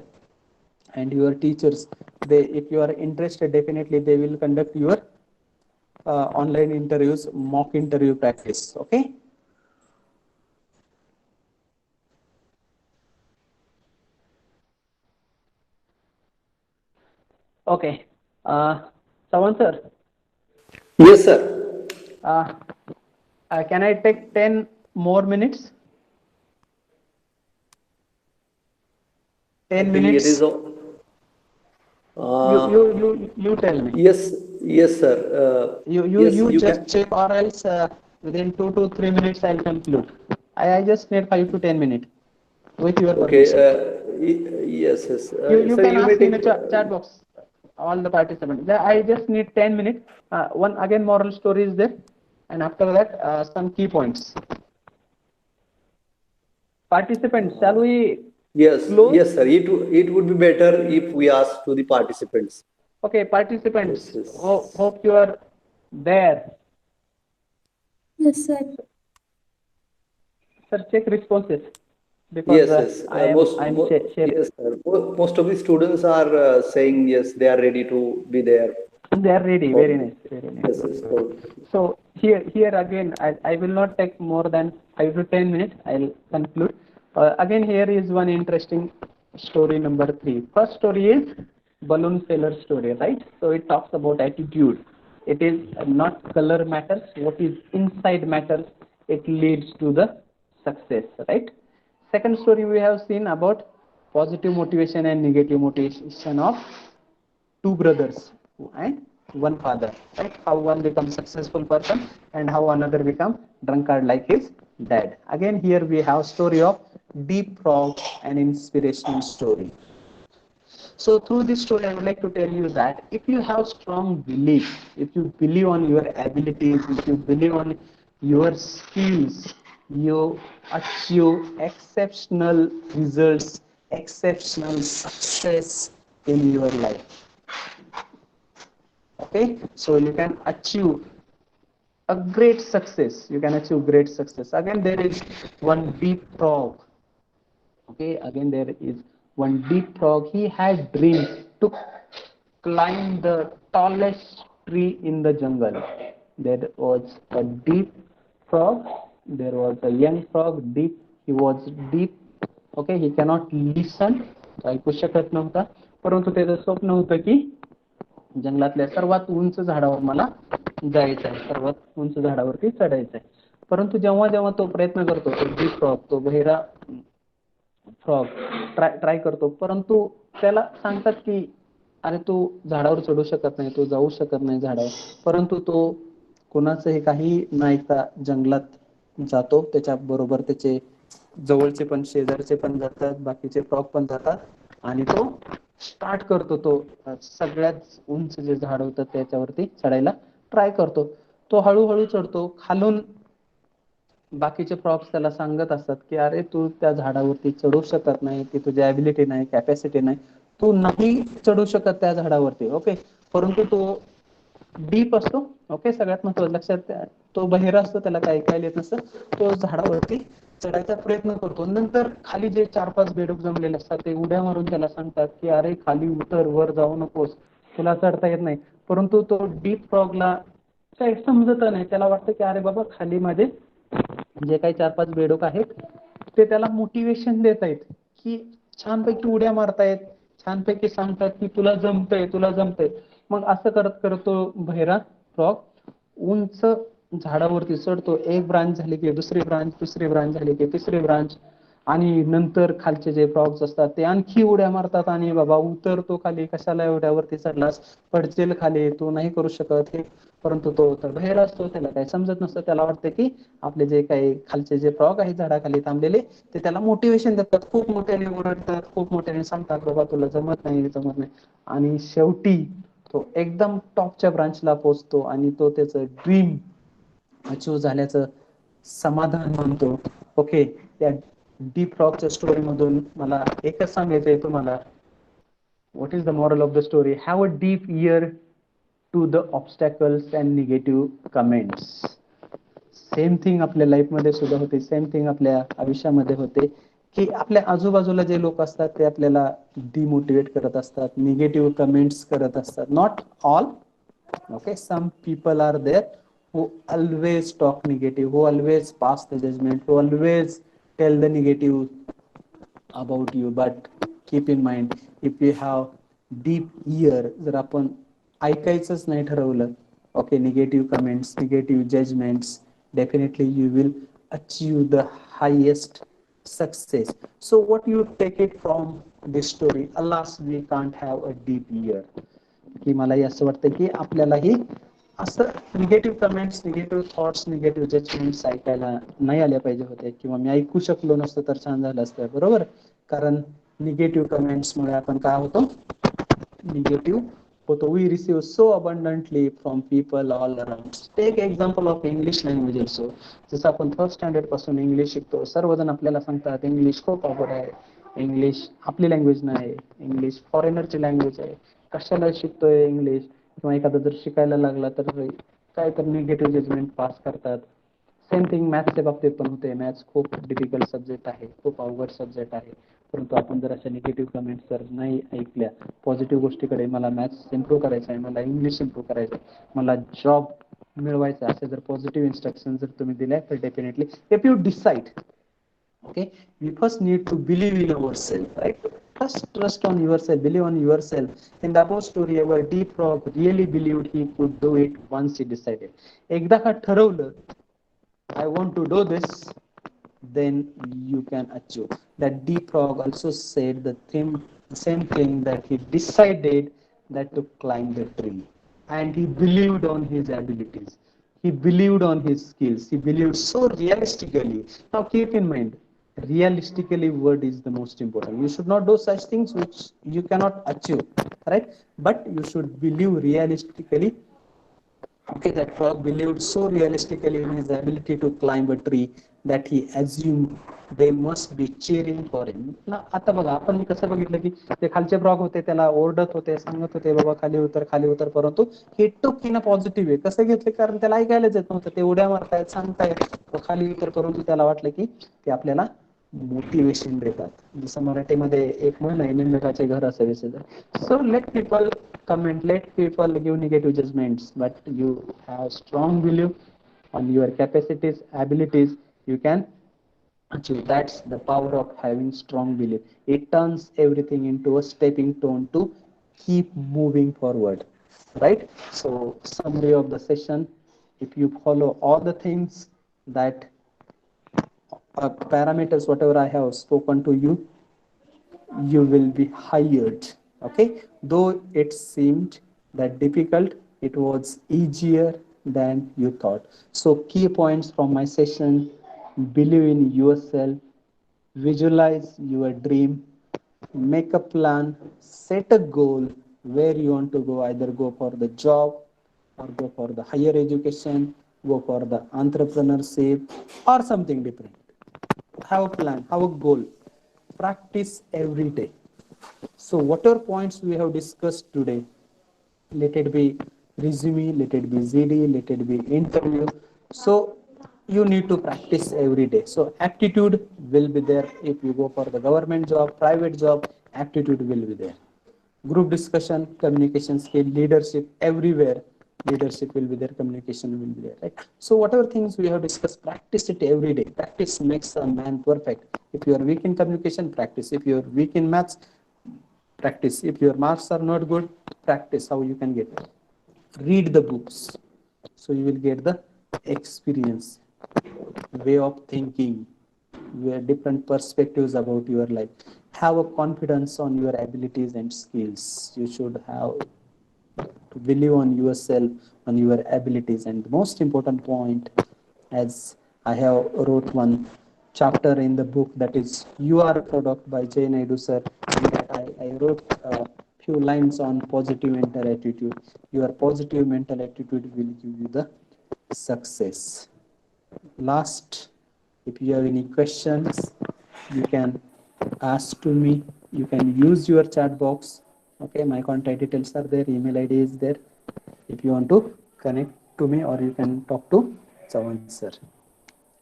and your teachers, they, if you are interested, definitely they will conduct your online interviews, mock interview practice, okay. Okay, Sawan sir, Yes, sir. uh, can I take 10 more minutes? 10 Actually, it minutes. is. You tell me. Yes, yes, sir. Yes, You you just can. check, or else within 2 to 3 minutes I'll conclude. I just need 5 to 10 minutes with your Okay. permission. Yes, yes. You Sir, can you may ask in the take. chat box, all the participants. I just need 10 minutes. One again moral story is there, and after that some key points. Participants, shall we Yes, close? yes, sir. It would be better if we ask to the participants. Okay, Yes, participants, yes. hope you are there. Yes, sir. Sir, check responses, because Yes, yes. I'm sharing. Yes, sir. Most of the students are saying yes, they are ready to be there. They are ready. For, Very nice. Very yes, nice. yes. For, So here again, I will not take more than 5 to 10 minutes. I'll conclude. Again, here is one interesting story number 3. First story is balloon seller story, right? So it talks about attitude. It is not color matters. What is inside matters. It leads to the success, right? Second story we have seen about positive motivation and negative motivation of two brothers and one father, right? How one becomes successful person and how another become drunkard like his dad. Again, here we have story of deep frog, an inspirational story. So through this story, I would like to tell you that if you have strong belief, if you believe on your abilities, if you believe on your skills, you achieve exceptional results, exceptional success in your life. Okay, so you can achieve a great success. You can achieve great success. Again, there is one deep frog. Okay, again there is one deep frog. He had dreams to climb the tallest tree in the jungle. There was a deep frog. There was a young frog. Deep. He was deep. Okay, he cannot listen. ऐकू शकत नव्हता. परंतु त्याचं स्वप्न होतं की जंगलातल्या सर्वात उंच झाडावर मला जायचं आहे, सर्वात उंच झाडावरती चढायचं आहे. परंतु जेव्हा जेव्हा तो प्रयत्न करतो, तो डीप फ्रॉग, तो बहिरा फ्रॉग ट्राय करतो, परंतु त्याला सांगतात की अरे तू झाडावर चढू शकत नाही, तू जाऊ शकत नाही झाडावर. परंतु तो कोणाचंही काही न ऐकता जंगलात जातो. त्याच्या बरोबर त्याचे जवळचे पण, शेजारचे पण जातात, बाकीचे फ्रॉग पण जातात आणि तो स्टार्ट करतो. तो सगळ्यात उंच जे झाड होतं त्याच्यावरती चढायला ट्राय करतो. तो हळूहळू चढतो. खालून बाकीचे प्रॉप्स त्याला सांगत असतात की अरे तू त्या झाडावरती चढू शकत नाही, ती तुझी ॲबिलिटी नाही, कॅपॅसिटी नाही, तू नाही चढू शकत त्या झाडावरती. ओके, परंतु तो डीप असतो. ओके, सगळ्यात महत्त्वाचं लक्षात, तो बहिरा असतो, त्याला काय ऐकायला येत नसतं. तो झाडावरती चढायचा प्रयत्न करतो. नंतर खाली जे 4-5 बेडूक जमलेले असतात ते उड्या मारून त्याला सांगतात की अरे खाली उतर, वर जाऊ नकोस, तुला चढता येत नाही. परंतु तो डीप फ्रॉगला काही समजत नाही. त्याला वाटतं की अरे बाबा खाली माझे जे काही 4-5 बेडूक आहेत ते त्याला मोटिवेशन देत आहेत की छानपैकी उड्या मारतायत, छानपैकी सांगतात की तुला जमतंय, तुला जमतंय. मग असं करत करत तो बहिरा फ्रॉग उंच झाडावरती चढतो. एक ब्रांच झाली की दुसरी ब्रांच, दुसरी ब्रांच झाली की तिसरी ब्रांच, आणि नंतर खालचे जे फ्रॉग्स असतात ते आणखी उड्या मारतात आणि बाबा उतरतो खाली, कशाला एवढ्यावरती चढलास, पडचेल खाली, तू नाही करू शकत हे. परंतु तो तर बहिरा असतो, त्याला काही समजत नसतं. त्याला वाटतं की आपले जे काही खालचे जे फ्रॉग आहेत झाडाखाली थांबलेले ते त्याला मोटिवेशन देतात, खूप मोठ्याने ओरडतात, खूप मोठ्याने सांगतात बाबा तुला जमत नाही, जमत नाही. आणि शेवटी तो एकदम टॉपच्या ब्रांचला पोहोचतो आणि तो त्याचं ड्रीम अचीव झाल्याचं समाधान मानतो. ओके, त्या डीप फ्रॉगच्या स्टोरी मधून मला एकच सांगायचंय तुम्हाला, what is the moral of the story? Have a deep ear to the obstacles and negative comments. Same thing आपल्या लाईफमध्ये सुद्धा होते, सेम थिंग आपल्या आयुष्यामध्ये होते की आपल्या आजूबाजूला जे लोक असतात ते आपल्याला डिमोटिवेट करत असतात, निगेटिव्ह कमेंट्स करत असतात. Not all, okay, some people are there who always talk negative, who always pass the judgment, who always tell the negative about you. But keep in mind, if you have deep ear, जर आपण ऐकायचंच नाही ठरवलं, okay, negative comments, negative judgments, definitely you will achieve the highest success. So what you take it from this story? Alas, we can't have a deep ear. की मलाही असं वाटतं की आपल्यालाही असं negative comments, negative thoughts, negative judgements ऐकायला नाही आल्या पाहिजे होते, किंवा मी ऐकू शकलो नसतं तर छान झालं असतं, बरोबर. कारण निगेटिव्ह कमेंट्समुळे आपण काय होतो, निगेटिव्ह होतो. We receive so abundantly from people all around. Take example of English language also. जसं आपण 3rd स्टँडर्ड पासून इंग्लिश शिकतो, सर्वजण आपल्याला सांगतात इंग्लिश खूप अवघड आहे, इंग्लिश आपली लँग्वेज नाही, इंग्लिश फॉरेनरची लँग्वेज आहे, कशाला शिकतोय इंग्लिश. किंवा एखादा जर शिकायला लागला तर काय तर निगेटिव्ह जजमेंट पास करतात. सेम थिंग मॅथ्सच्या बाबतीत पण होते. मॅथ्स खूप डिफिकल्ट सब्जेक्ट आहे, खूप अवघड सब्जेक्ट आहे. परंतु आपण जर अशा निगेटिव्ह कमेंट्स जर नाही ऐकल्या, पॉझिटिव्ह गोष्टीकडे, मला मॅथ्स इम्प्रूव्ह करायचं आहे, मला इंग्लिश इम्प्रूव्ह करायचं आहे, मला जॉब मिळवायचा, असे जर पॉझिटिव्ह इन्स्ट्रक्शन जर तुम्ही दिल्या तर definitely if you decide, okay, we first need to believe in ourselves, right? First trust on yourself, believe on yourself. In the above story, our deep frog really believed he could do it once he decided. एकदा का ठरवलं I want to do this, then you can achieve. That deep frog also said the same thing, that he decided that to climb the tree, and he believed on his abilities, he believed on his skills, he believed so realistically. Now keep in mind, realistically word is the most important. You should not do such things which you cannot achieve, right? But you should believe realistically. Okay, that frog believed so realistically in his ability to climb a tree that he assumed they must be cheering for him. ना आता बघा आपण कसं बघितलं की ते खालचे frog होते त्याला ओरडत होते सांगत होते बाबा खाली उतर परंतु हे टोक इन पॉझिटिव्ह आहे कसं घेतलं कारण त्याला ऐकायलाच येत नव्हतं ते उड्या मारतायत सांगतायत तो खाली उतर परंतु त्याला वाटलं की ते आपल्याला मोटिवेशन देतात जसं मराठीमध्ये एक म्हण आहे निंदकाचे घर असावे so let people comment, let people give negative judgments, but you have strong belief on your capacities, abilities, you can achieve. That's the power of having strong belief. It turns everything into a stepping stone to keep moving forward, right? So summary of the session, if you follow all the things that parameters whatever I have spoken to you, you will be hired. Okay, though it seemed that difficult, it was easier than you thought. So key points from my session: believe in yourself, visualize your dream, make a plan, set a goal where you want to go, either go for the job or go for the higher education, go for the entrepreneurship or something different. Have a plan, have a goal, practice every day. So whatever points we have discussed today, let it be resume, let it be ZD, let it be interview. So you need to practice every day. So aptitude will be there. If you go for the government job, private job, aptitude will be there. Group discussion, communication skill, leadership, everywhere leadership will be there, communication will be there, right? So whatever things we have discussed, practice it every day. Practice makes a man perfect. If you are weak in communication, practice. If you are weak in maths, practice. If your marks are not good, practice how you can get. Read the books, so you will get the experience, way of thinking, where different perspectives about your life. Have a confidence on your abilities and skills. You should have to believe on yourself, on your abilities. And the most important point, as I have wrote one chapter in the book, that is You Are a Product by Jay Naidu sir. I wrote a few lines on positive mental attitude. Your positive mental attitude will give you the success. Last, if you have any questions, you can ask to me. You can use your chat box. Okay, my contact details are there, email ID is there. If you want to connect to me, or you can talk to Chavan sir.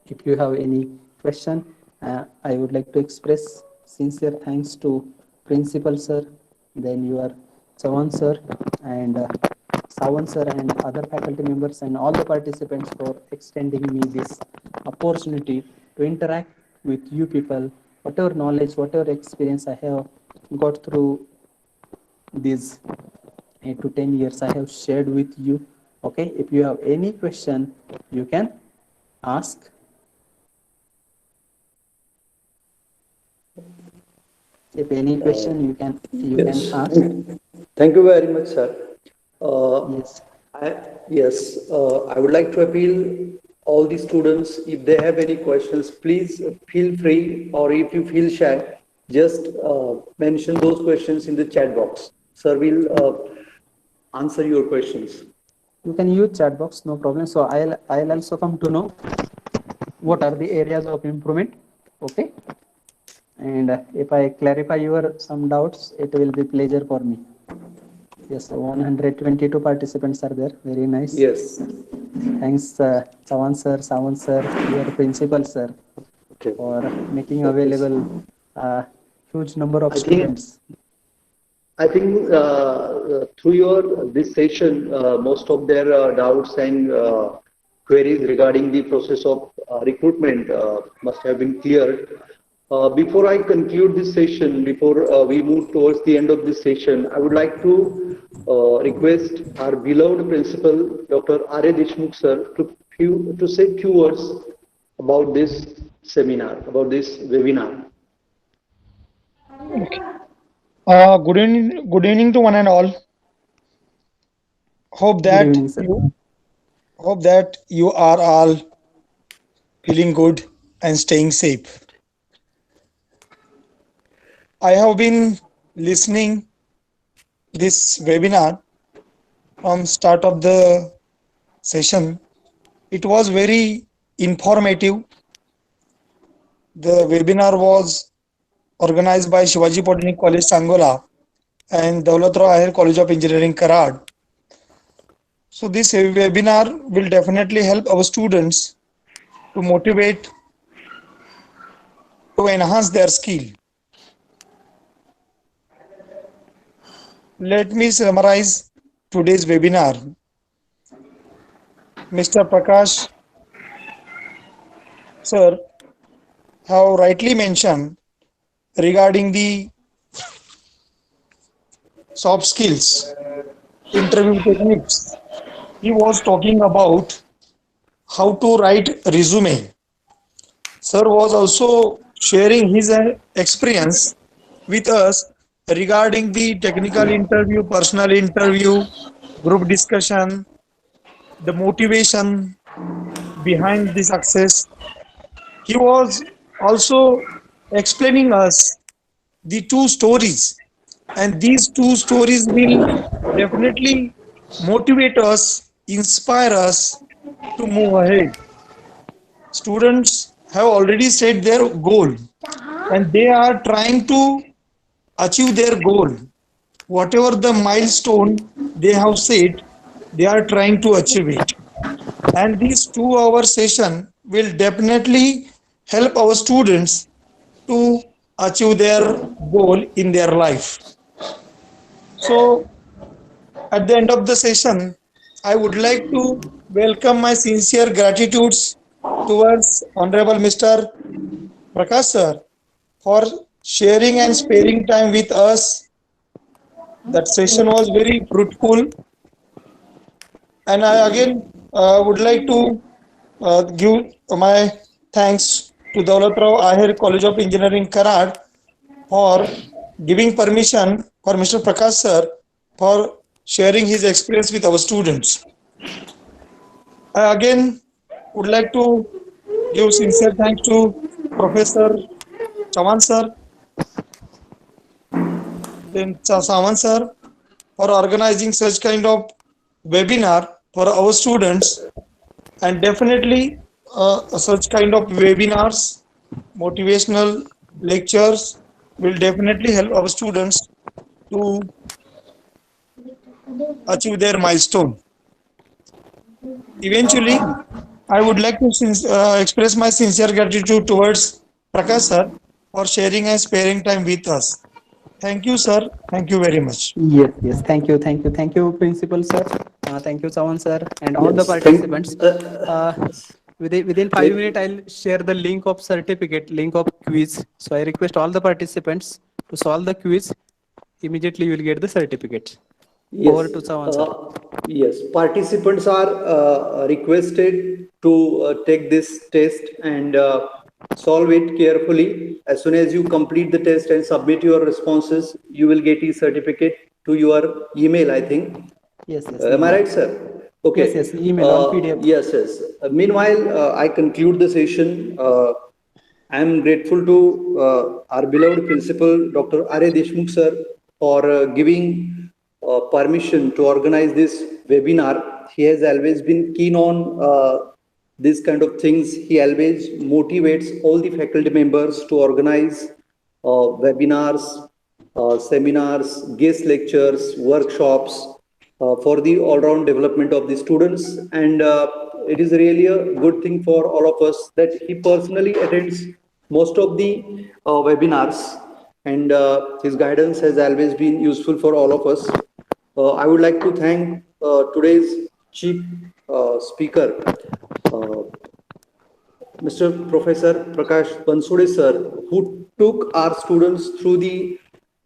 If you have any question, I would like to express sincere thanks to Principal sir, then your Chavan sir, and Sawan sir, and other faculty members, and all the participants for extending me this opportunity to interact with you people. Whatever knowledge, whatever experience I have got through these 8 to 10 years, I have shared with you. Okay, if you have any question, you can ask. If any question, you can Yes. ask. Thank you very much, sir. Yes. I would like to appeal all the students, if they have any questions, please feel free, or if you feel shy, just mention those questions in the chat box. Sir will answer your questions. You can use chat box, no problem. So I'll also come to know what are the areas of improvement. Okay, and if I clarify your some doubts, it will be pleasure for me. Yes, 122 participants are there. Very nice. Yes. Thanks, Chavan sir, Sawan sir, your principal sir, Okay. for making available huge number of students. I think through your this session, most of their doubts and queries regarding the process of recruitment must have been cleared. Before I conclude this session, before we move towards the end of this session, I would like to request our beloved principal, Dr. R.A. Deshmukh sir, to say few words about this seminar, about this webinar. Good evening to one and all. Hope Good that evening, sir. you are all feeling good and staying safe. I have been listening this webinar from start of the session. It was very informative. The webinar was organized by Shivaji Polytechnic College, Sangola and Dawlatrao Ahir College of Engineering, Karad. So this webinar will definitely help our students to motivate to enhance their skill. Let me summarize today's webinar. Mr. Prakash sir have rightly mentioned regarding the soft skills, interview techniques. He was talking about how to write resume. Sir was also sharing his experience with us regarding the technical interview, personal interview, group discussion, the motivation behind the success. He was also explaining us the two stories, and these two stories will definitely motivate us, inspire us to move ahead. Students have already set their goal and they are trying to achieve their goal. Whatever the milestone they have set, they are trying to achieve it. And this 2 hour session will definitely help our students to achieve their goal in their life. So, at the end of the session, I would like to welcome my sincere gratitudes towards Honorable Mr. Prakash sir for sharing and sparing time with us. That session was very fruitful, and I again would like to give my thanks to Dawlatrao Ahir College of Engineering, Karad, for giving permission for Mr. Prakash sir for sharing his experience with our students. I again would like to give sincere thanks to Professor Chavan sir, then Sawan sir for organizing such kind of webinar for our students, and definitely such kind of webinars, motivational lectures will definitely help our students to achieve their milestone. Eventually, I would like to express my sincere gratitude towards Prakash sir for sharing and sparing time with us. Thank you, sir. Thank you very much. Yes. Thank you, Principal Sir. Thank you, Sawan Sir, and all the Yes, participants. Within 5 minutes, I'll share the link of certificate, link of quiz. So I request all the participants to solve the quiz. Immediately, you will get the certificate. Over to Sawan Sir. Yes, participants are requested to take this test and solve it carefully. As soon as you complete the test and submit your responses, you will get a certificate to your email, I think. Yes. Am I right, sir? Okay. Yes. Email on PDF. Yes. Meanwhile, I conclude the session. I am grateful to our beloved principal, Dr. R.A. Deshmukh sir, for giving permission to organize this webinar. He has always been keen on these kind of things. He always motivates all the faculty members to organize webinars, seminars, guest lectures, workshops for the all-round development of the students. And it is really a good thing for all of us that he personally attends most of the webinars, and his guidance has always been useful for all of us. I would like to thank today's chief speaker, Mr. Professor Prakash Bansode sir, who took our students through the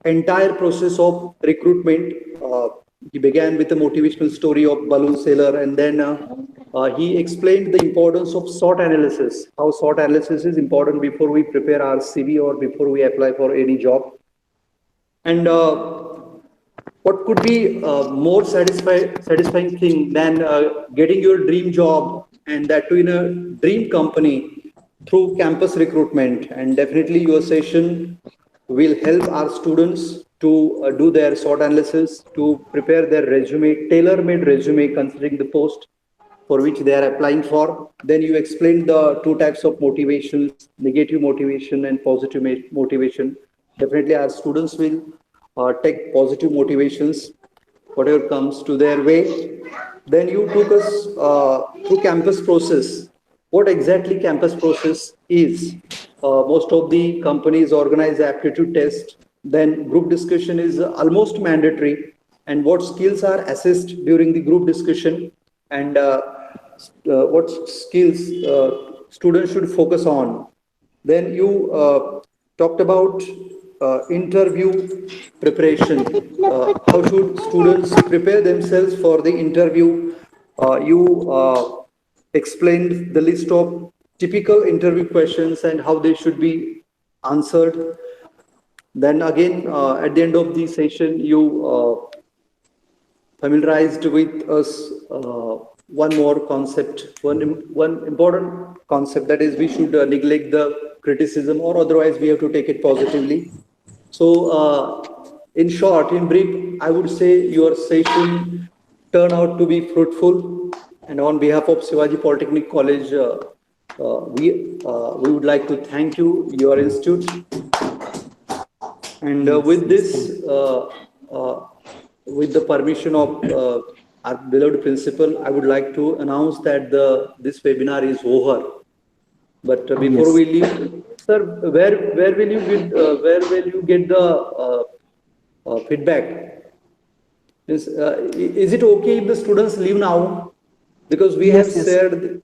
entire process of recruitment. He began with a motivational story of balloon sailor, and then he explained the importance of SWOT analysis, how SWOT analysis is important before we prepare our CV or before we apply for any job. And what could be more satisfying thing than getting your dream job, and that too in a dream company through campus recruitment. And definitely your session will help our students to do their SWOT analysis, to prepare their resume, tailor-made resume considering the post for which they are applying for. Then you explained the two types of motivations, negative motivation and positive motivation. Definitely our students will take positive motivations, whatever comes to their way. Then you took us through campus process. What exactly campus process is? Most of the companies organize aptitude test. Then group discussion is almost mandatory. And what skills are assessed during the group discussion, and what skills students should focus on. Then you talked about interview preparation. How should students prepare themselves for the interview? You explained the list of typical interview questions and how they should be answered. Then again, at the end of the session, you familiarized with us one more concept, one important concept, that is we should neglect the criticism, or otherwise we have to take it positively. So, in short, in brief, I would say your session turned out to be fruitful. And on behalf of Shivaji Polytechnic College, we would like to thank you, your institute. And with this, with the permission of our beloved principal, I would like to announce that this webinar is over. But before we leave, sir, where will you get the feedback? Is it okay if the students leave now? Because we have shared